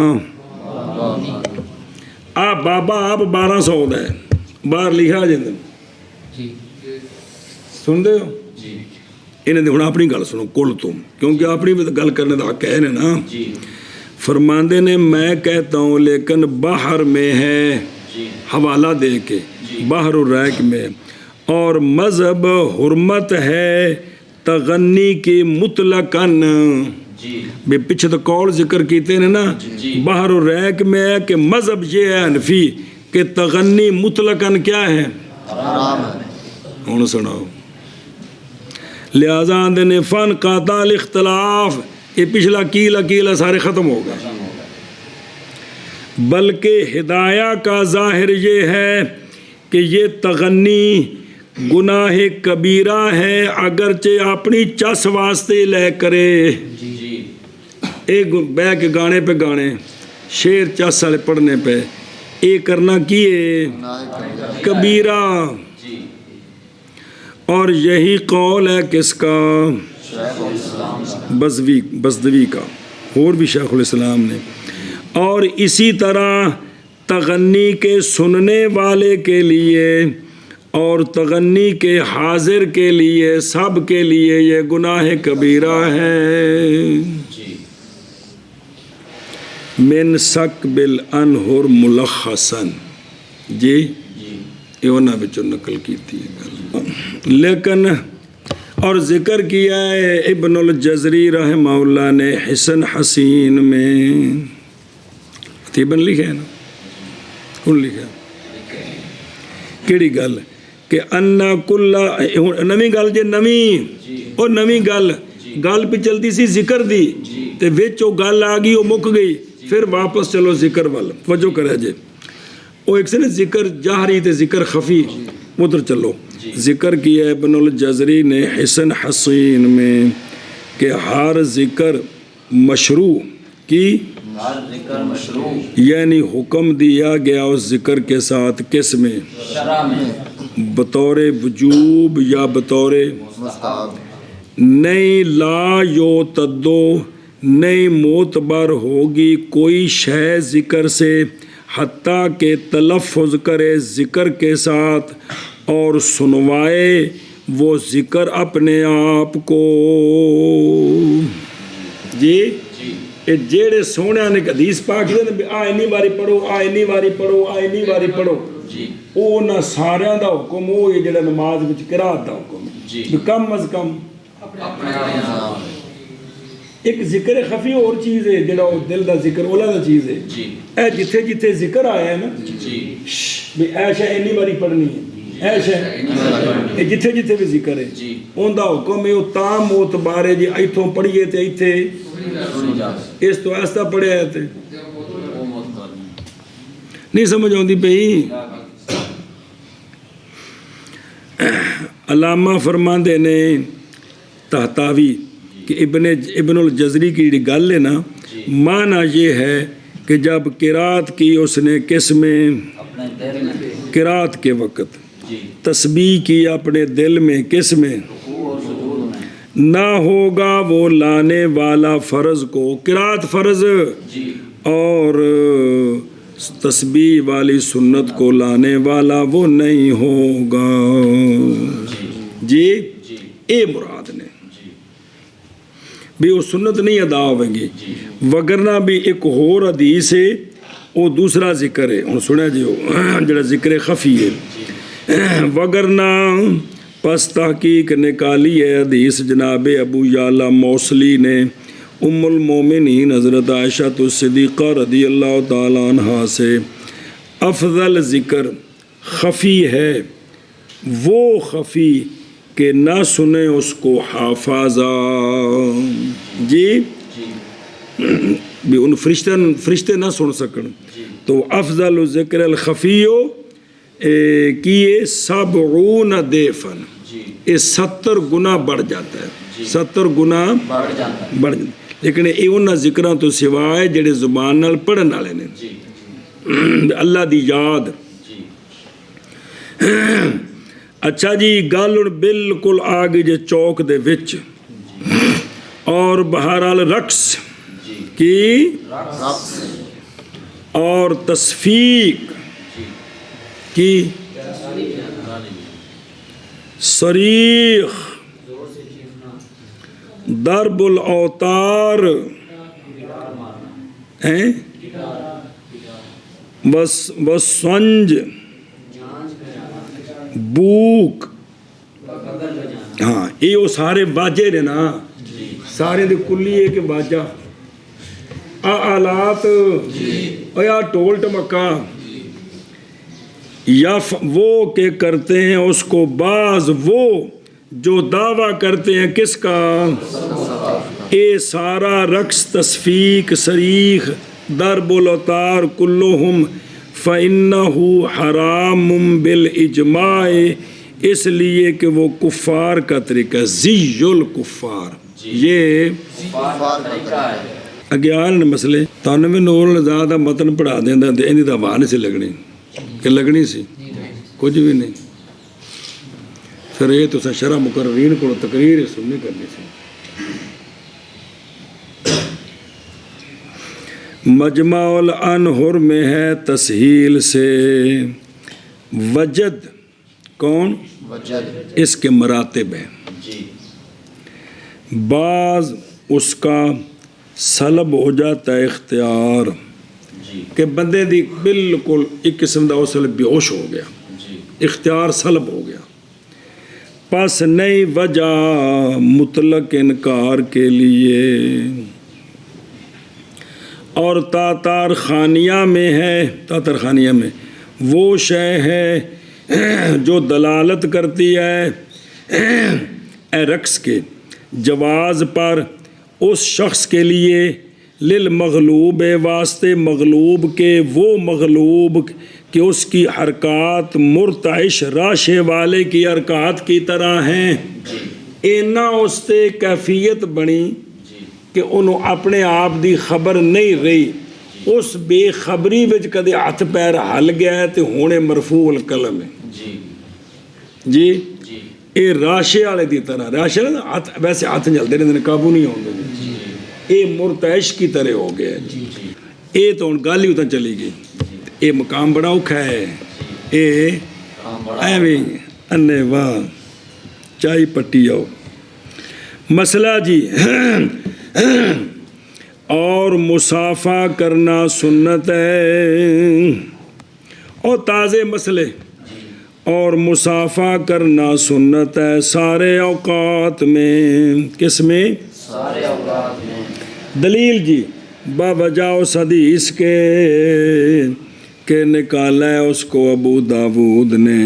آپ بابا آپ 1200 دا ہے باہر لکھا جاندے سن دے ہو انہیں دے اپنی گل سنو کل تم کیونکہ اپنی گل کرنے دا حق ہے نا فرماندے نے میں کہتا ہوں لیکن باہر میں ہے حوالہ دے کے باہر الرائق میں اور مذہب حرمت ہے تغنی کی مطلقاً بے پیچھے تو قول ذکر کیتے ہیں نا باہر الرائق میں ہے کہ مذہب یہ ہے حنفی کہ تغنی مطلقاً کیا ہے انہوں سناؤ لہذا آندے نے فن قاطع الاختلاف یہ پچھلا کیلا سارے ختم ہو گئے بلکہ ہدایہ کا ظاہر یہ ہے کہ یہ تغنی گناہ کبیرہ ہے اگرچہ اپنی چس واسطے لے کرے ایک بہ کے گانے پہ گانے شعر چس والے پڑھنے پہ یہ کرنا کیے کبیرہ اور یہی قول ہے کس کا بزدوی کا اور بھی شیخ الاسلام نے اور اسی طرح تغنی کے سننے والے کے لیے اور تغنی کے حاضر کے لیے سب کے لیے یہ گناہ کبیرہ ہے من سک بالانہر ملخصن جی یہ انہاں وچوں نقل کیتی ہے گل لیکن اور ذکر کیا ہے ابن الجزری رحمہ اللہ نے حسن حسین میں تیبن لکھا ہے نا کون لکھا کیڑی گل کہ انا کلا نویں گل جے نویں اور نویں گل پہ چلتی سی ذکر دی تے وچ او گل آ گئی او مک گئی پھر واپس چلو ذکر وال توجہ کرے جے او ایک سے نا ذکر جہری تے ذکر خفی ادھر چلو ذکر کیا ہے ابن الجزری نے حسن حسین میں کہ ہر ذکر مشروع کی ہر ذکر مشروع یعنی حکم دیا گیا اس ذکر کے ساتھ کس میں شرع میں بطور وجوب یا بطور مستحب نہیں لا یو تدو نہیں معتبر ہوگی کوئی شے ذکر سے حتیٰ کہ تلفظ کرے ذکر کے ساتھ اور سنوائے وہ ذکر اپنے آپ کو جی جیڑے سونے نے حدیث پاک اینی باری پڑھو اینی باری پڑھو اینی باری پڑھو او نہ ساریاں دا حکم او یہ جڑا نماز وچ قرات دا حکم کم از کم ایک ذکر خفی اور چیز ہے جڑا دل دا ذکر اولا دا چیز ہے اے جتھے جتھے ذکر آیا ہے نا بھی ایشا اینی باری پڑھنی ہے ایشا جتھے جتھے بھی ذکر ہے اون دا حکم ہے او تام معتبر ہے جی ایتھوں پڑھیے تے ایتھے اس تو ایسا پڑھے آئے تھے نہیں سمجھ آؤں دی پہی علامہ فرماندے نے تحتاوی کہ ابن الجزری کی گل ہے نا معنی یہ ہے کہ جب قرات کی اس نے کس میں قرات کے وقت تسبیح کی اپنے دل میں کس میں نہ ہوگا وہ لانے والا فرض کو قرات فرض اور تسبیح والی سنت کو لانے والا وہ نہیں ہوگا جی اے مراد نے بھی وہ سنت نہیں ادا ہوئیں گی وگرنہ بھی ایک اور حدیث ہے وہ دوسرا ذکر ہے ہن سنیا جی جڑا ذکر خفی ہے وگرنہ پس تحقیق نکالی ہے حدیث جناب ابو یعلا موصلی نے ام المومنین حضرت عائشہ صدیقہ رضی اللہ تعالیٰ عنہ سے افضل ذکر خفی ہے وہ خفی کہ نہ سنے اس کو حافظہ جی بھی ان فرشتے نہ سن سکن تو افضل ذکر الخفیو کیے 70 دیفن یہ 70 گنا بڑھ جاتا ہے 70 گنا بڑھ جاتا ہے لیکن یہ انہاں ذکراں تو سوائے جڑے زبان نال پڑھن والے نے اللہ دی یاد اچھا جی گل بالکل آ گئی جے چوک دے وچ اور بہرحال رقص کی اور تصفیق کی صریخ ضرب الاوتار وسنج بوک ہاں یہ وہ سارے واجے نے نا سارے دے کلی ہے کہ واجہ آلات یا ٹول ٹمکا یا وہ کہ کرتے ہیں اس کو بعض وہ جو دعویٰ کرتے ہیں کس کا اے سارا رقص تصفیق صریخ ضرب الاوتار کلہم فَإِنَّهُ حَرَامٌ بِالْإِجْمَاعِ اس لیے کہ وہ کفار کا طریقہ زی الکفار یہ اگیان مسئلے تانویں نور زیادہ متن پڑھا دیندہ انہی دا آواز نہیں سی لگنی کہ لگنی سی کچھ بھی نہیں پھر یہ تو شرح مقررین کو تقریر سننی کرنی سی مجمع الانہر میں ہے تسہیل سے وجد کون اس کے مراتب ہیں بعض اس کا سلب ہو جاتا ہے اختیار کہ بندے دی بالکل ایک قسم دا اس ویلے بے ہوش ہو گیا، اختیار سلب ہو گیا۔ پس نئی وجہ مطلق انکار کے لیے، اور تاتار خانیہ میں ہے، تاتار خانیہ میں وہ شے ہے جو دلالت کرتی ہے رقص کے جواز پر اس شخص کے لیے، للمغلوب واسطے مغلوب کے، وہ مغلوب کہ اس کی حرکات مرتعش راشے والے کی حرکات کی طرح ہیں۔ اینا اس تے کیفیت بنی کہ انہوں اپنے آپ دی خبر نہیں رہی، اس بے خبری وچ کدے ہاتھ پیر ہل گیا ہے تے ہونے مرفوع القلم ہے جی۔ اے راشے والے دی طرح، راشے ہاتھ ویسے ہاتھ چلتے رہتے قابو نہیں ہوندے، اے مرتعش کی طرح ہو گیا جی۔ اے تو گل ہی اتنا چلی گئی، اے مقام بڑا اوکھا ہے، اے ایویں انے واہ چائی پٹی آؤ مسئلہ جی۔ اور مسافہ کرنا سنت ہے، اور تازے مسئلے، اور مسافہ کرنا سنت ہے سارے اوقات میں۔ کس میں؟ سارے اوقات میں۔ دلیل جی باوجہ اس حدیث کے کہ نکالا ہے اس کو ابو داود نے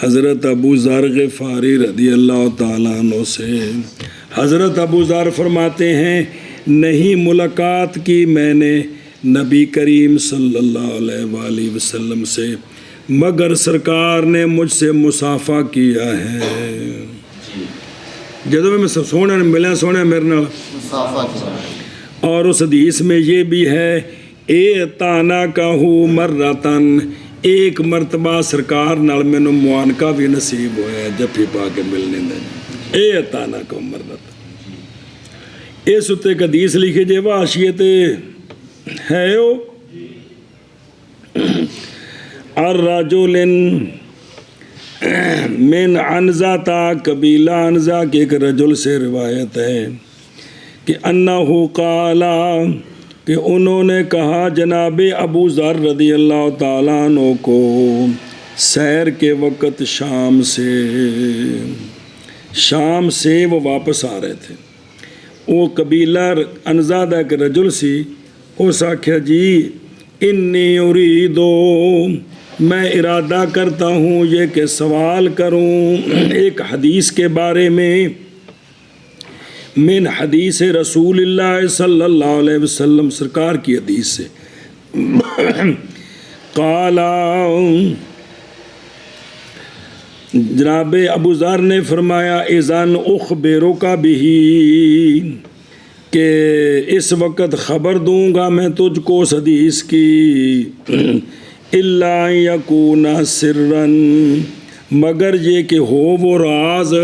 حضرت ابو ذر غفاری رضی اللہ تعالیٰ عنہ سے۔ حضرت ابو ذر فرماتے ہیں نہیں ملاقات کی میں نے نبی کریم صلی اللہ علیہ وآلہ وسلم سے مگر سرکار نے مجھ سے مسافہ کیا ہے۔ جدو میں سونے ملیا سونے میرے نال مسافہ کیا۔ اور اس حدیث میں یہ بھی ہے اے تانا کہو مرتن، ایک مرتبہ سرکار نال مینوں معانقہ بھی نصیب ہویا جفی پا کے ملنے دا، اے تانا کہو مرتن۔ اس اتے ایک حدیث لکھے جے واشیت ہے او الرجل من عنزہ تا قبیلہ عنزہ کے ایک رجل سے روایت ہے کہ انہو قالا کہ انہوں نے کہا جناب ابو ذر رضی اللہ تعالیٰ عنہ کو سیر کے وقت شام سے وہ واپس آ رہے تھے، وہ قبیلہ انزادہ ایک رجل سی، اس آکھیا جی انی اریدو میں ارادہ کرتا ہوں یہ کہ سوال کروں ایک حدیث کے بارے میں، من حدیث رسول اللہ صلی اللہ علیہ وسلم سرکار کی حدیث سے۔ قالا جناب ابو ذر نے فرمایا اذن اخبرک بہ، کہ اس وقت خبر دوں گا میں تجھ کو اس حدیث کی، الا یکون سرا مگر یہ کہ ہو وہ راز۔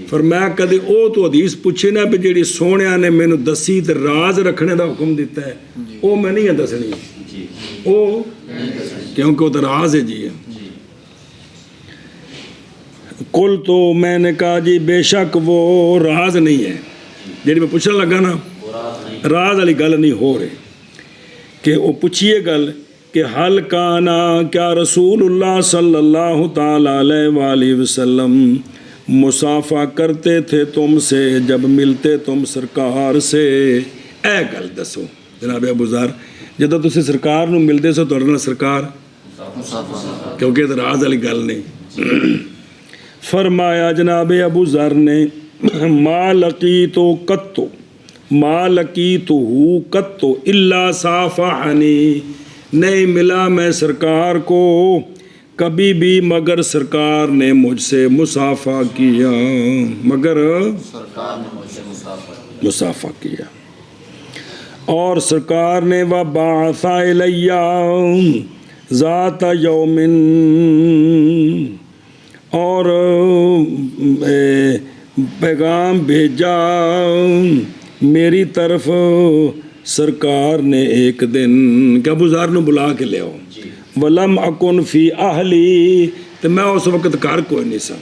فرمایا کدے او تو حدیث پوچھے نا پہ جیڑی سونیا نے مینوں دسی تے راز رکھنے دا حکم دیتا ہے، او میں نہیں دسنی، او کیونکہ وہ تو راز ہے جی۔ کل تو میں نے کہا جی بے شک وہ راز نہیں ہے، جیڑی میں پوچھنے لگا نا راز والی گل نہیں ہو رہی، کہ وہ پوچھیے گل کہ حل کانا کیا رسول اللہ صلی اللہ تعالیٰ علیہ وآلہ وسلم مسافہ کرتے تھے تم سے جب ملتے تم سرکار سے، اے گل دسو جناب ابو ذر جدو تسی سرکار نو ملتے سو تہاڈے نال سرکار، کیونکہ راز والی گل نہیں۔ فرمایا جناب ابو ذر نے ما لقیتو قطو ما لقیتو قطو الا صافحنی، نہیں ملا میں سرکار کو کبھی بھی مگر سرکار نے مجھ سے مسافہ کیا، مگر سرکار نے مجھ سے مسافہ کیا۔ اور سرکار نے وبعث الیہ ذات یوم، اور پیغام بھیجا میری طرف سرکار نے ایک دن کہ ابو ذر نو بلا کے لے آؤ، ولم اکن فی اہلی، تو میں اس وقت گھر کوئی نہیں سا،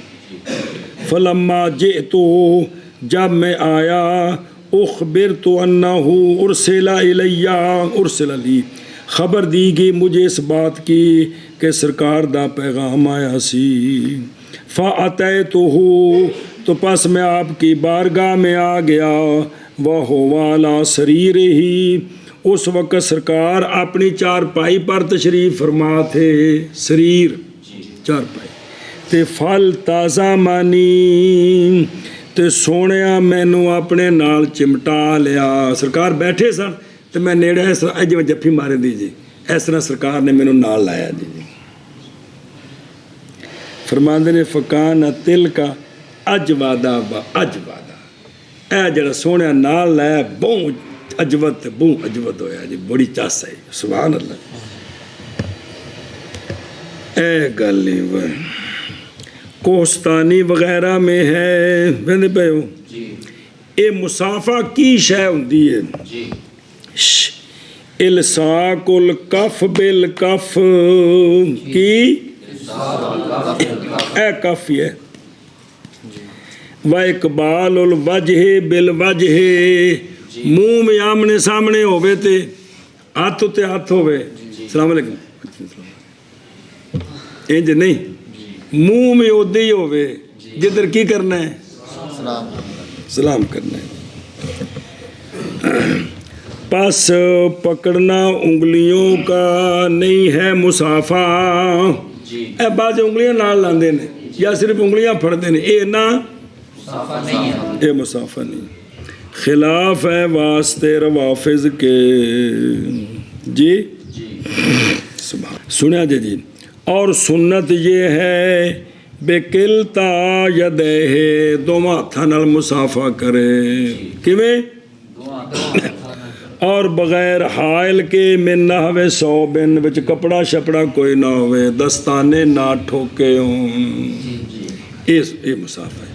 فلما جئتو جب میں آیا اخبرت انہ ارسل لی، خبر دی گئی مجھے اس بات کی کہ سرکار دا پیغام آیا سی، فاتیتہ، تو پس میں آپ کی بارگاہ میں آ گیا، وہو علی سریرہ، اس وقت سرکار اپنی چارپائی پر تشریف فرما تھے، سریر چارپائی، تے فل تازہ مانی، تے سونیا مینو اپنے نال چمٹا لیا، سرکار بیٹھے سن تے میں نیڑے اس طرح جی جفی مارے دی جی، اس طرح سرکار نے مینو نال لایا جی۔ فرماندے نے فکان تل کا اجوادہ با اجوادہ، اے جڑا سونیا نال لایا بہوں اجود بہوں اجود ہویا جی، بڑی چاس ہے، سبحان اللہ۔ اے گل نہیں کوہستانی وغیرہ میں ہے بندے پہ ہو، اے مسافہ کی شے ہوندی ہے، الساق الکف بالکف، کی اے کف ہے، و اقبال الوجہ بالوجہ، منہ میں آمنے سامنے ہوئے تے ہاتھ تے ہاتھ ہوئے، السلام علیکم، انج نہیں، منہ میں ادھے ہی ہوئے جدھر کی کرنا ہے، سلام کرنا ہے۔ پس پکڑنا انگلیوں کا نہیں ہے مسافہ، اے بعض انگلیاں نال لاندے نے یا صرف انگلیاں پھڑتے نے، اے نہ اے مسافہ نہیں، خلاف ہے واسطے روافظ کے، جی سنیا جی۔ اور سنت یہ ہے بے کلتا یدہ، دونوں ہاتھاں نال مسافہ کرے، کیویں؟ اور بغیر حائل کے، من نحو ثوبن، وچ کپڑا شپڑا کوئی نہ ہوئے، دستانے نہ ٹھوکے ہوں، یہ مسافہ ہے،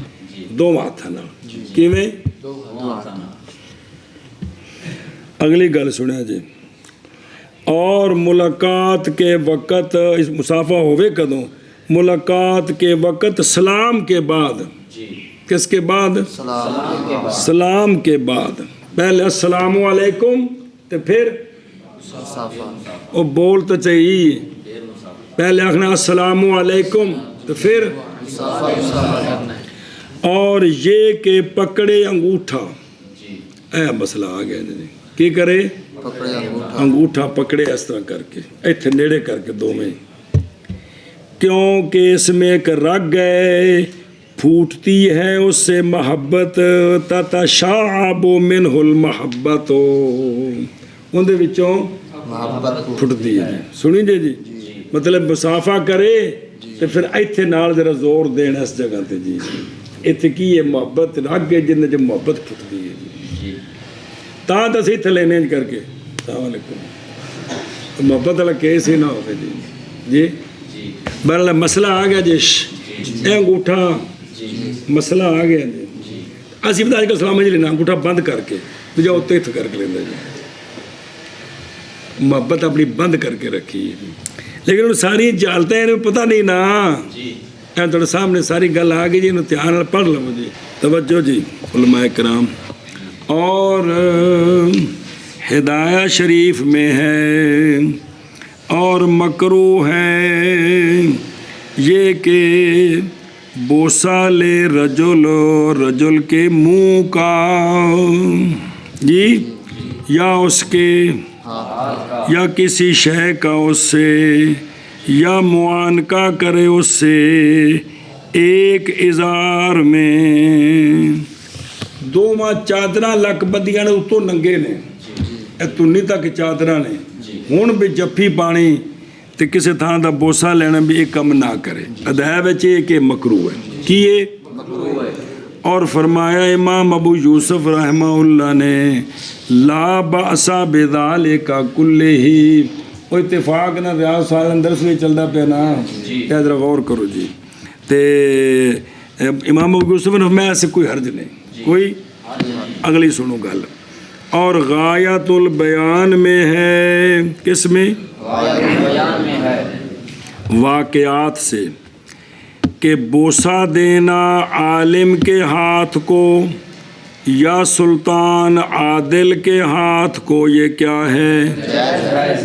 دونوں ہاتھاں نال، کیویں؟ اگلی گل سنیا جی۔ اور ملاقات کے وقت، اس مسافہ ہوئے کدوں؟ ملاقات کے وقت سلام کے بعد، کس کے بعد؟ سلام کے بعد، پہلے السلام علیکم تو پھر وہ بول تو چاہیے، پہلے آخنا السلام علیکم تو پھر، اور یہ کہ پکڑے انگوٹھا، اے مسئلہ آ گیا جی، کی کرے؟ انگوٹھا پکڑے اس طرح کر کے، ایتھے نیڑے کر کے دو میں، کیونکہ اس میں ایک رگ ہے، پھوٹتی ہے اس سے محبت، تتشعب منہ المحبت، ان دے وچوں پھٹتی ہے، سنی جی، مطلب مسافہ کرے تو پھر ایتھے نال ذرا زور دینا اس جگہ تے جی، ایتھے کی ہے محبت رگ ہے جن جو محبت پھٹتی ہے جی، تاں دسی تھلے نینج کر کے السلام علیکم، محبت والا کیس ہی نہ ہوگا جی، جی بہرحال مسئلہ آ گیا جی، اے انگوٹھا مسئلہ آ گیا جی، اسی پتہ کل سلام جی لینا انگوٹھا بند کر کے تو جا اتنے کر کے لینا جی، محبت اپنی بند کر کے رکھی ہے، لیکن ان ساری جالتے ہیں انہیں پتہ نہیں نا، تھوڑے سامنے ساری گل آ گئی جی، انہوں دھیان پڑھ لو جی، توجہ جی علماء کرام۔ اور ہدایہ شریف میں ہے، اور مکروہ ہے یہ کہ بوسہ لے رجل کے منہ کا، جی یا اس کے یا کسی شے کا اس سے، یا معانقہ کرے اس سے، ایک ازار میں، دو ماں چادراں لک بدیاں نے اتوں ننگے نے، اے تنی تک چادراں نے، ہن بھی جفی پانی تے کسے تھاں دا بوسہ لینا بھی ایک کم نہ کرے، ادائے بچے کہ مکروہ ہے، کی یہ؟ اور فرمایا امام ابو یوسف رحمہ اللہ نے، لا بأسا بذالک کلہ، وہ اتفاق نہ ریاض سال اندر سے چلدا پہ نا، یہ ذرا غور کرو جی، تے امام ابو یوسف نے فرمایا ایسے کوئی حرج نہیں، کوئی، اگلی سنو گل۔ اور غایت البیان میں ہے، کس میں؟ واقعات سے، کہ بوسہ دینا عالم کے ہاتھ کو یا سلطان عادل کے ہاتھ کو یہ کیا ہے؟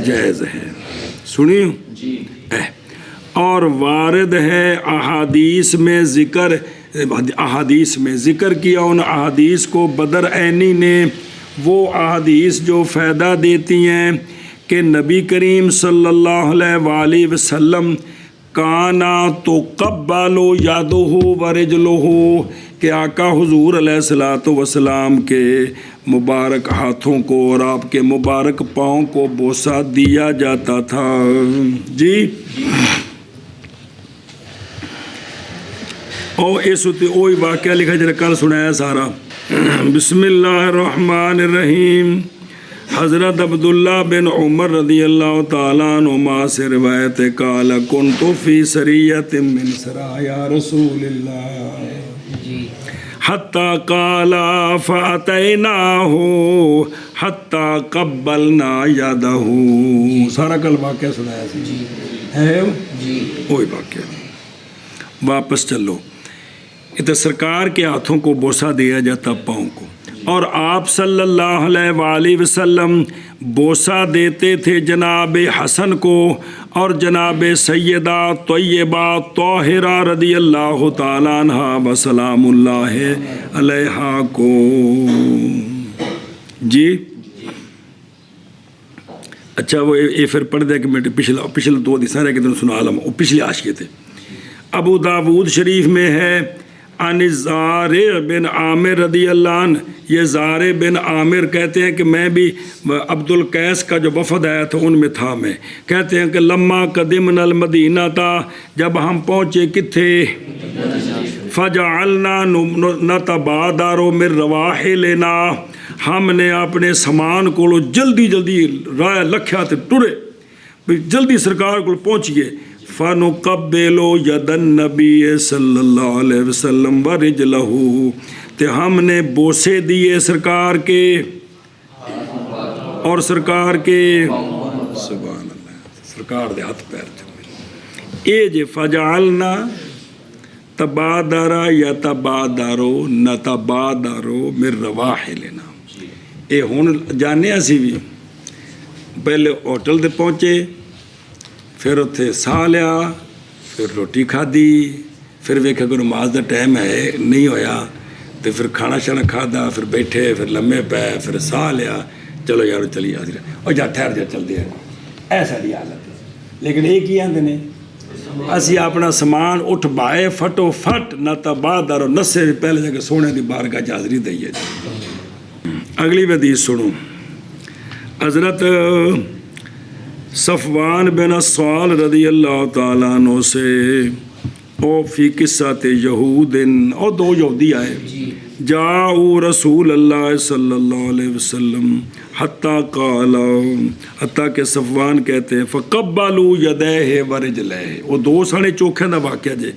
جائز ہے۔ سنیے جی اور وارد ہے احادیث میں ذکر کیا ان احادیث کو بدر عینی نے، وہ احادیث جو فائدہ دیتی ہیں کہ نبی کریم صلی اللہ علیہ وآلہ وسلم کانا تقبل یدہ ورجلہ، کہ آقا حضور علیہ الصلوۃ والسلام کے مبارک ہاتھوں کو اور آپ کے مبارک پاؤں کو بوسہ دیا جاتا تھا۔ جی اور اس وہی واقعہ لکھا جڑا کل سنایا سارا۔ بسم اللہ الرحمن الرحیم۔ حضرت عبداللہ بن عمر رضی اللہ تعالیٰ عنہما سے روایت ہے، قال کنت فی سریۃ من سرایا رسول اللہ حتی قال فاتیناہ حتی قبلنا یدہ۔ سارا کل واقعہ سنایا سی ہے وہی واقعہ۔ واپس چلو، ادھر سرکار کے ہاتھوں کو بوسہ دیا جاتا پاؤں کو، اور آپ صلی اللہ علیہ وآلہ وسلم بوسہ دیتے تھے جناب حسن کو اور جناب سیدہ طیبہ طاہرہ رضی اللہ تعالیٰ عنہا وسلام اللہ علیہا کو۔ جی اچھا، وہ یہ پھر پڑھ دے کہ میں پچھلے دو حدیث سارے کے دن سنا لوں، وہ پچھلے عاشقے تھے۔ ابو داود شریف میں ہے عن زارع بن عامر رضی اللہ عنہ، یہ زارع بن عامر کہتے ہیں کہ میں بھی عبد القیس کا جو وفد آیا تھا ان میں تھا میں، کہتے ہیں کہ لما قدمنا المدینہ تھا، جب ہم پہنچے کتھے، فجعلنا نتبادر من رواحلنا، ہم نے اپنے سامان کو جلدی جلدی راہ لکھیا تے ٹرے، جلدی سرکار کو پہنچیے۔ فَنُقَبِّلُ يَدَ النَّبِيِّ صلی اللہ علیہ وسلم وَرِجْلَهُ، تے ہم نے بوسے دیے سرکار کے اور سرکار کے، سبحان اللہ، سرکار دے ہاتھ پیر چومے۔ اے جے فجعلنا تبادر یتبادر نتبادر من رواحلنا، اے ہن جانے اسی بھی پہلے ہوٹل تے پہنچے، پھر اتنے ساہ لیا، پھر روٹی کھادی، پھر ویکھا کہ نماز دا ٹائم ہے نہیں ہویا، تو پھر کھانا شانا کھادا، پھر بیٹھے، پھر لمے پے، پھر ساہ لیا، چلو یار چلی حاضر اور جا ٹھہر جا چل دیا، ایسا دی حالت ہے۔ لیکن یہ کی آندے نے اسی اپنا سامان اٹھ بائے فٹو فٹ نہ تبادر اور نسے پہلے جا کے سونے دی بارگاہ حاضری دئیے۔ اگلی حدیث سنو۔ حضرت صفوان بن اسال رضی اللہ تعالیٰ عنہ سے او فی قصۃ یہود، اور دو یہودی آئے، جاؤ رسول اللہ صلی اللہ علیہ وسلم حتیٰ قال، حتیٰ کہ صفوان کہتے ہیں فقبلوا یدیہ ورجلیہ، وہ دو ساڑے چوکھیں دا واقعہ جے،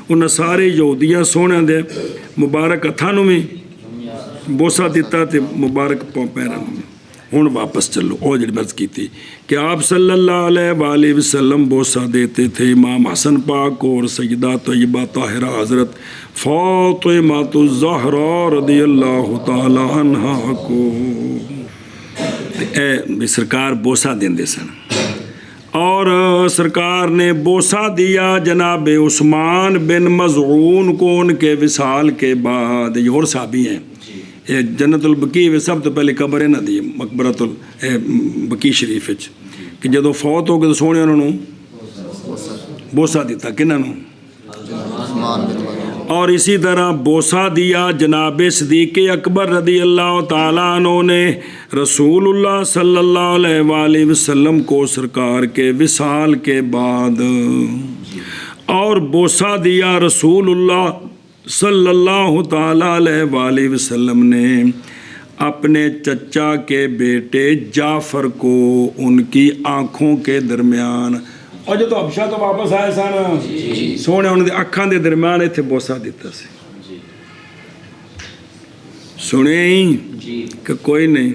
انہاں سارے یہودیاں سونے دے مبارک ہتھاں نوں میں بوسہ دیتا تے مبارک پیراں نوں میں۔ ہوں واپس چلو، اور جڑی مرض کی تھی کہ آپ صلی اللہ علیہ وآلہ وسلم بوسہ دیتے تھے امام حسن پاک کو اور سیدہ طیبہ طاہرہ حضرت فاطمہ الزہرا رضی اللہ تعالی عنہا کو۔ اے سرکار بوسہ دیندے سن، اور سرکار نے بوسہ دیا جناب عثمان بن مظعون کو ان کے وصال کے بعد۔ یہ اور صحابی ہیں، جنت البقیع میں سب تو پہلے قبر ہے نہ دی مقبرۃ البقیع شریف کہ جدو فوت ہو گئے تو سونے انہوں نے بوسہ دیتا کنہاں نوں، اور اسی طرح بوسہ دیا جناب صدیق اکبر رضی اللہ تعالیٰ عنہ نے رسول اللہ صلی اللہ علیہ وآلہ وسلم کو سرکار کے وصال کے بعد، اور بوسہ دیا رسول اللہ صلی اللہ تعالیٰ علیہ وآلہ وسلم نے اپنے چچا کے بیٹے جعفر کو ان کی آنکھوں کے درمیان، اور جو تو حبشہ تو واپس آئے سن سونے انہوں نے اکھاں دے درمیان ایتھے بوسہ دیتا سی۔ سنے ہی کہ کوئی نہیں،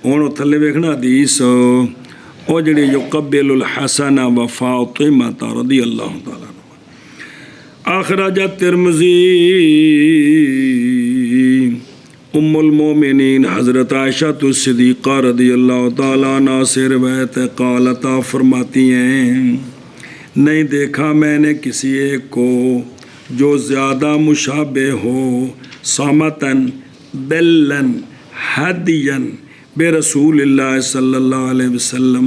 ہوں تھلے ویکھنا حدیث او جڑی یقبل الحسن و فاطمہ رضی اللہ تعالیٰ اخرج الترمذی ام المومنین حضرت عائشہ صدیقہ رضی اللہ تعالیٰ عنہ سے روایت ہے، قالتا فرماتی ہیں نہیں دیکھا میں نے کسی ایک کو جو زیادہ مشابہ ہو صامتاً بلن ہدین بے رسول اللہ صلی اللہ علیہ وسلم،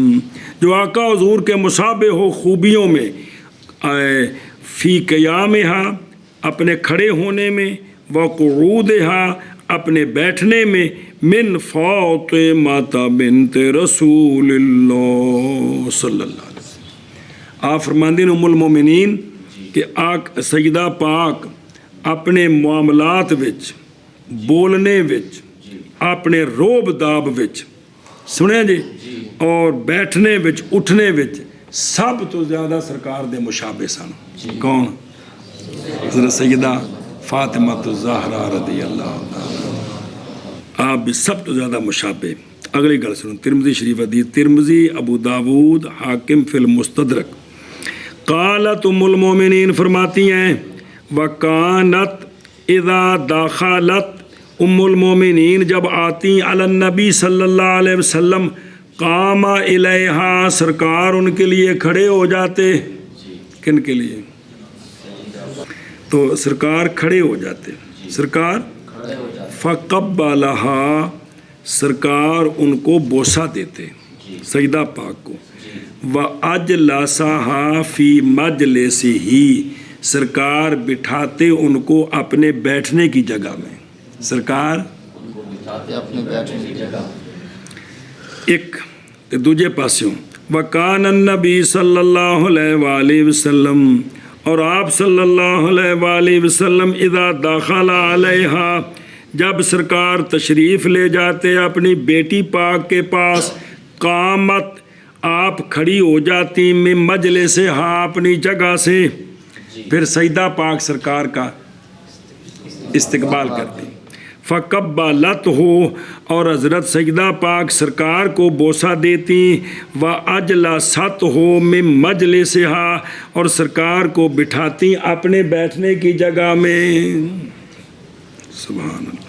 جو آقا حضور کے مشابہ ہو خوبیوں میں، فی قیامہا اپنے کھڑے ہونے میں، وقعودہا اپنے بیٹھنے میں، من فاطمہ بنت رسول اللہ صلی اللہ علیہ وسلم۔ آپ فرماندے ام المومنین کہ سیدہ پاک اپنے معاملات وچ، بولنے وچ، اپنے روب داب وچ، سنیں جی، اور بیٹھنے وچ، اٹھنے وچ سب تو زیادہ سرکار دے مشابہ سن۔ کون؟ حضرت سیدہ فاطمہ الزہرا رضی اللہ تعالیٰ، آپ بھی سب تو زیادہ مشابہ۔ اگلی گل سنو، ترمذی شریف حدیث، ترمذی، ابو داود، حاکم فی المستدرک۔ قالت ام المومنین فرماتی ہیں وکانت اذا داخلت، ام المومنین جب آتی علی النبی صلی اللہ علیہ وسلم، قام الیہا سرکار ان کے لیے کھڑے ہو جاتے۔ کن کے لیے؟ تو سرکار کھڑے ہو جاتے، سرکار فقبلہا سرکار ان کو بوسہ دیتے، سیدہ پاک کو، وَأَجْلَسَهَا فِي مَجْلِسِهِ سرکار بٹھاتے ان کو اپنے بیٹھنے کی جگہ میں، سرکار اپنے بیٹھنے کی جگہ۔ ایک دوجے پاسوں وَكَانَ النَّبِي صلی اللہ علیہ وآلہ وسلم، اور آپ صلی اللہ علیہ وآلہ وسلم اذا داخل علیہا جب سرکار تشریف لے جاتے اپنی بیٹی پاک کے پاس، قامت آپ کھڑی ہو جاتی، من مجلسہا اپنی جگہ سے، پھر سیدہ پاک سرکار کا استقبال کرتی، فقبلت ہو اور حضرت سیدہ پاک سرکار کو بوسہ دیتی، واجلست ہو من مجلسہا اور سرکار کو بٹھاتی اپنے بیٹھنے کی جگہ میں۔ سبحان اللہ۔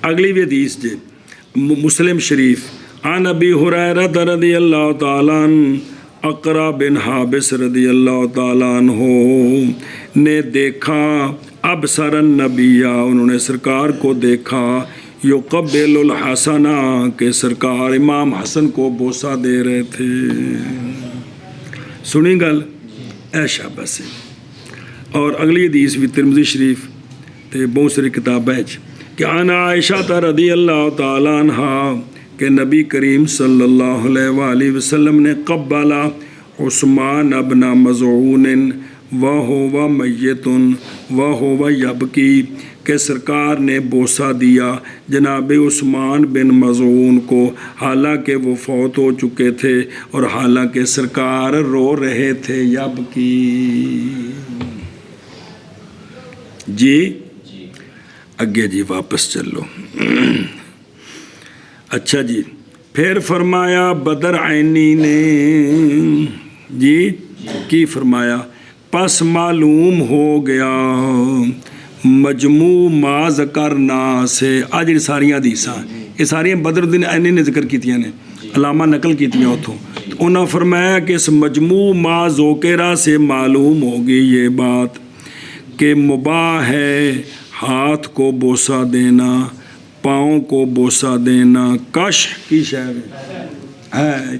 اگلی بھی حدیث جی مسلم شریف، عن ابی ہریرہ رضی اللہ تعالیٰ عنہ، اقرا بن حابس رضی اللہ تعالیٰ عنہ نے دیکھا، ابصر النبی انہوں نے سرکار کو دیکھا، یقبل الحسن کہ سرکار امام حسن کو بوسہ دے رہے تھے۔ سنی گل اے شاباش۔ اور اگلی حدیث بھی ترمذی شریف تے بہت ساری کتابیں کہ عن عائشہ رضی اللہ تعالیٰ عنہ کہ نبی کریم صلی اللہ علیہ وآلہ وسلم نے قبلا عثمان ابن مظعون وہو میت وہو یبکی کہ سرکار نے بوسہ دیا جناب عثمان بن مظعون کو حالانکہ وہ فوت ہو چکے تھے اور حالانکہ سرکار رو رہے تھے۔ یبکی جی اگے جی واپس چلو۔ اچھا جی، پھر فرمایا بدر عینی نے جی کی فرمایا، پس معلوم ہو گیا مجموع ما ذکرنا سے، آج یہ ساریاں حدیثاں یہ ساریاں بدر الدین عینی نے ذکر کیتیاں نے، علامہ نقل کیتیاں اتھوں، تو انہوں نے فرمایا کہ اس مجموع ما ذکرہ سے معلوم ہوگی یہ بات کہ مباح ہے ہاتھ کو بوسہ دینا، پاؤں کو بوسہ دینا، کش کی شہر ہے،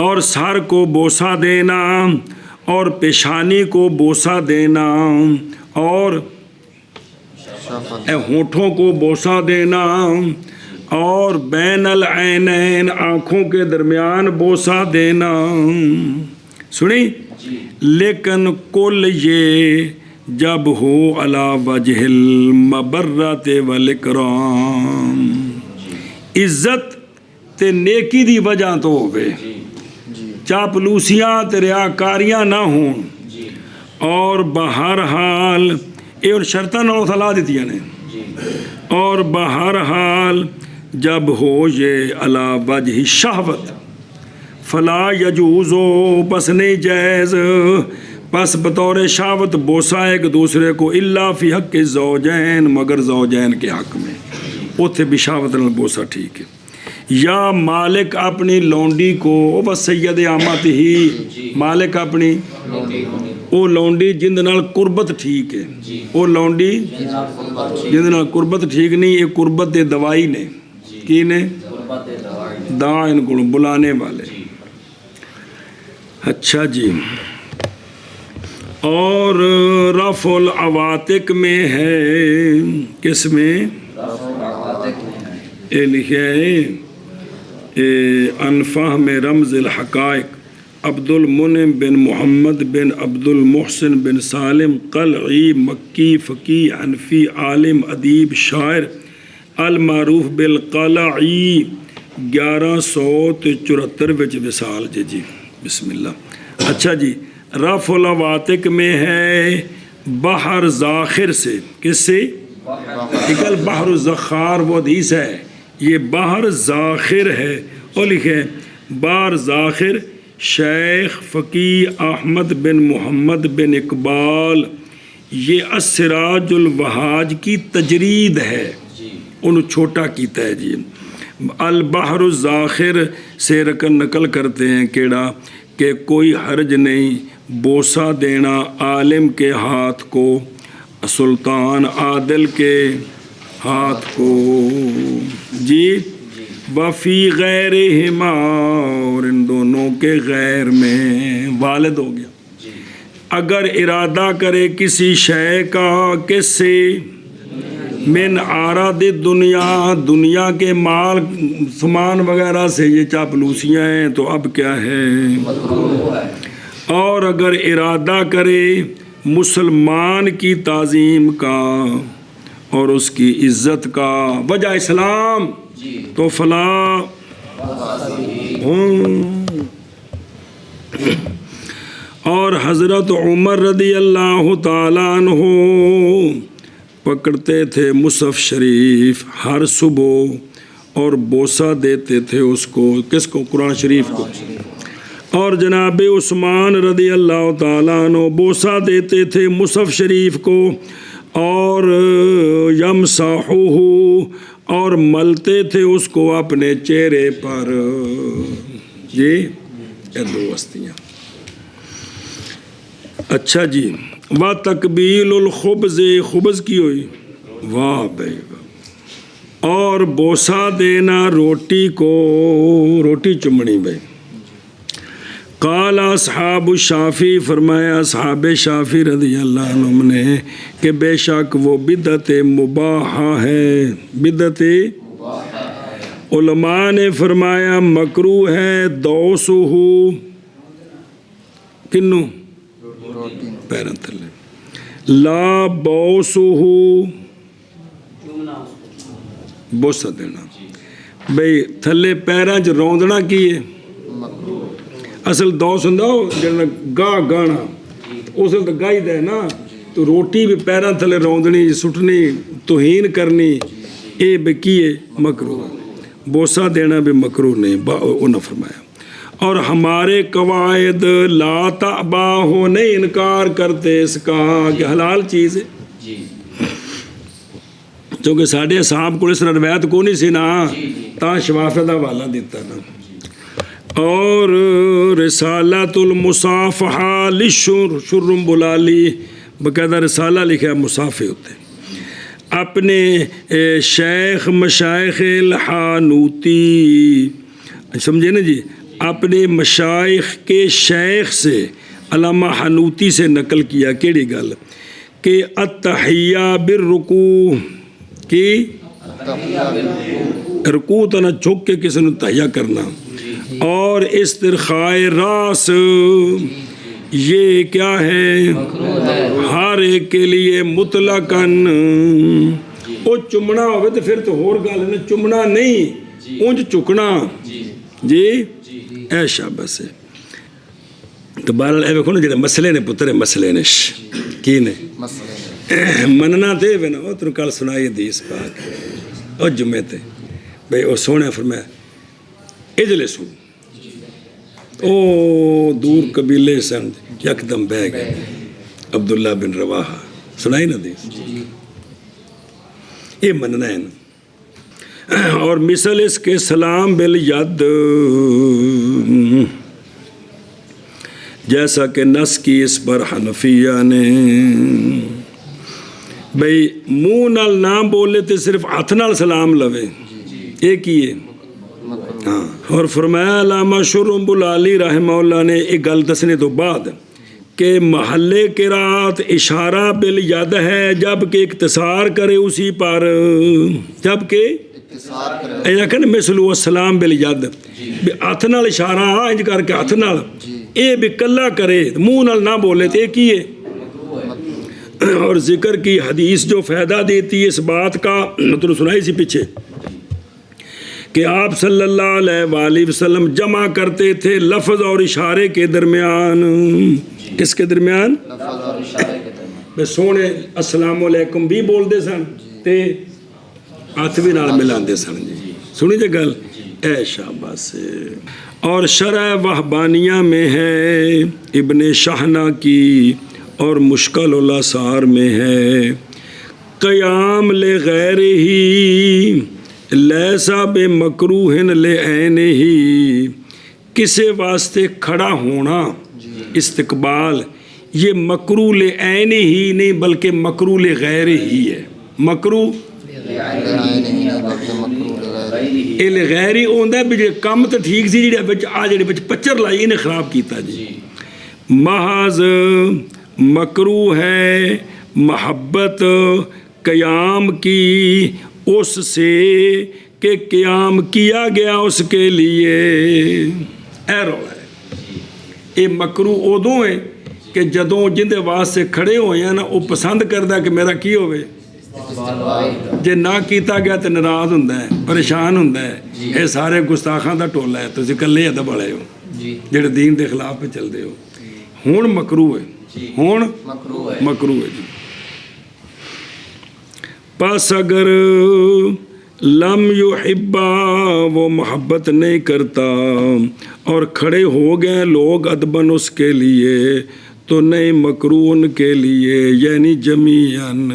اور سر کو بوسہ دینا، اور پیشانی کو بوسہ دینا، اور ہونٹوں کو بوسہ دینا، اور بین العینین آنکھوں کے درمیان بوسہ دینا۔ سنی؟ لیکن کل یہ جب ہو علی وجہ المبرت والاکرام، عزت تے نیکی دی وجہ تو ہوئے، چاپلوسیاں تے ریاکاریاں نہ ہوں، اور بہرحال یہ اور شرطاں نہ اتھلا دیتیاں نے، اور بہرحال جب ہو یہ علی وجہ شہوت، فلا یجوزو بس نہیں جائز، پس بطور شہوت بوسا ایک دوسرے کو الا فی حق زوجین مگر زوجین کے حق میں، اتنے بھی شہوت نال بوسا ٹھیک ہے۔ یا مالک اپنی لونڈی کو بس سید آمت ہی، مالک اپنی وہ لونڈی جند نال قربت ٹھیک ہے، وہ لونڈی جند نال قربت ٹھیک نہیں، یہ قربت دے دوائی نے کی نے دعا ان کو بلانے والے۔ اچھا جی، اور رفع العواتق میں ہے، کس میں یہ لکھا ہے انفہم رمز الحقائق عبد المنعم بن محمد بن عبد المحسن بن سالم قلعی مکی فقی حنفی عالم ادیب شاعر المعروف بالقلعی 1174 وچ وصال جی بسم اللہ۔ اچھا جی، رفع العواتق میں ہے بحر زاخر سے، کس سے؟ نکل بحر الزخار وہ حدیث ہے، یہ بحر زاخر ہے، اور لکھے بحر زاخر شیخ فقی احمد بن محمد بن اقبال، یہ السراج الوہاج کی تجرید ہے، انہوں چھوٹا کیتا ہے جی۔ البحر الزاخر سے رقم نقل کرتے ہیں کیڑا کہ کوئی حرج نہیں بوسہ دینا عالم کے ہاتھ کو، سلطان عادل کے ہاتھ کو جی، وفی غیرہما اور ان دونوں کے غیر میں، والد ہو گیا۔ اگر ارادہ کرے کسی شے کا، کس سے؟ من آراد دنیا، دنیا کے مال سامان وغیرہ سے، یہ چاپلوسیاں ہیں تو اب کیا ہے؟ اور اگر ارادہ کرے مسلمان کی تعظیم کا اور اس کی عزت کا، وجہ اسلام تو فلاں اور حضرت عمر رضی اللہ تعالیٰ عنہ پکڑتے تھے مصحف شریف ہر صبح اور بوسہ دیتے تھے اس کو، کس کو؟ قرآن شریف کو۔ اور جناب عثمان رضی اللہ تعالیٰ عنہ بوسہ دیتے تھے مصحف شریف کو، اور یمسحوہ اور ملتے تھے اس کو اپنے چہرے پر۔ یہ دو ہستیاں۔ اچھا جی، وَتَقْبِيلُ الْخُبْزِ، خبز کی ہوئی، واہ بھائی واہ، اور بوسہ دینا روٹی کو، روٹی چمڑی بھائی۔ قال اصحاب الشافعی، فرمایا اصحاب شافعی رضی اللہ عنہ نے کہ بے شک وہ بدعت مباحہ ہے، بدعت علماء نے فرمایا مکروہ ہے دوسہ، کنو؟ پیرن تھلے، لا بوسہ بوسہ دینا بھئی تھلے پیران چ روندنا کیے، اصل دوس ہوں جڑا گاہ گانا اصل تو گاہی دے نا، تو روٹی بھی پیران تھلے روندنی سٹنی توہین کرنی، اے بھی کیے مکروہ، بوسہ دینا بھی مکروہ نہیں، انہوں نے فرمایا۔ اور ہمارے قواعد لا تأباہ، نہیں انکار کرتے اس کا کہ حلال چیز ہے، چونکہ ساڑھے اصحاب کو اس روایت کو نہیں سی نا، تا شفافہ دا والا دیتا نا۔ اور رسالت المصافحہ لشرم بلالی، باقاعدہ رسالہ لکھا مصافحے ہوتے اپنے شیخ مشائخ الحانوتی، سمجھے نا جی، اپنے مشائخ کے شیخ سے علامہ حنوتی سے نقل کیا، کیڑی گل کہ التحیہ بالرکوع، کی رکوع تو نہ جھک کے کسی نے تحیہ کرنا، اور استرخائے راس، یہ کیا ہے؟ ہر ایک کے لیے مطلقاً، وہ چمنا ہوئے تو پھر تو ہور گل ہے، چمنا نہیں اونج چکنا جی، اے شاباش ہے۔ تو بہرحال اے ویکھو نا جڑے مسئلے نے پتر مسئلے نے کی نے مننا تے وے نا، تینوں کل سنائی حدیث پاک اور جمعے تے بھئی وہ سونے فرمایا اجلسو او دور قبیلے سن یکدم بہ گئے عبداللہ بن رواحہ سنائی نہ دی یہ مننا ہے نا اور مثل اس کے سلام بالید جیسا کہ نس کی اس پر حنفیہ نے بھئی منہ نال نہ بولے تو صرف ہاتھ نال سلام لوے ایک ہی ہے ہاں اور فرمایا علامہ شرم العالی رحمہ اللہ نے ایک گل دسنے تو بعد کہ محلے قرات اشارہ بالید ہے جب کہ اختصار کرے اسی پر جب کہ مثل السلام بالید ہاتھ نال اشارہ انج کر کے ہاتھ نال اے بھی کلا کرے منہ نال نہ بولے تو ایک ہی ہے اور ذکر کی حدیث جو فائدہ دیتی ہے اس بات کا تو سنائی سی پیچھے کہ آپ صلی اللہ علیہ وآلہ وسلم جمع کرتے تھے لفظ اور اشارے کے درمیان کس کے درمیان بے سونے السلام علیکم بھی بول دے سن تے ہاتھ بھی نال ملا دے سن جی سنی جے گل اے شاباش اور شرح وحبانیہ میں ہے ابن شاہنہ کی اور مشکل الاثار میں ہے قیام لغیر ہی لیسا بے مکروہ لعین ہی کسے واسطے کھڑا ہونا استقبال یہ مکروہ لعین ہی نہیں بلکہ مکروہ لغیر ہی ہے مکروہ یہ لغیر ہی ہوندہ ہے بھی کام تو ٹھیک سی جڑے پچر لائی انہیں خراب کیتا جی محض مکروہ ہے محبت قیام کی اس سے کہ قیام کیا گیا اس کے لیے اے رولا ہے یہ مکروہ ادوں ہے کہ جدوں جن دے واسطے کھڑے ہوئے ہیں نا وہ پسند کردا کہ میرا کی ہوئے جے نہ کیتا گیا تو ناراض ہوندا ہے پریشان ہوندا ہے یہ سارے گستاخاں دا ٹولا ہے تسی کلے ادب والے ہو جڑے دین دے خلاف پہ چلدے ہو ہن مکروہ ہے ہن مکروہ ہے جی پس اگر لم یحبا وہ محبت نہیں کرتا اور کھڑے ہو گئے لوگ ادبن اس کے لیے تو نہیں مکروہ ان کے لیے یعنی جمیعاً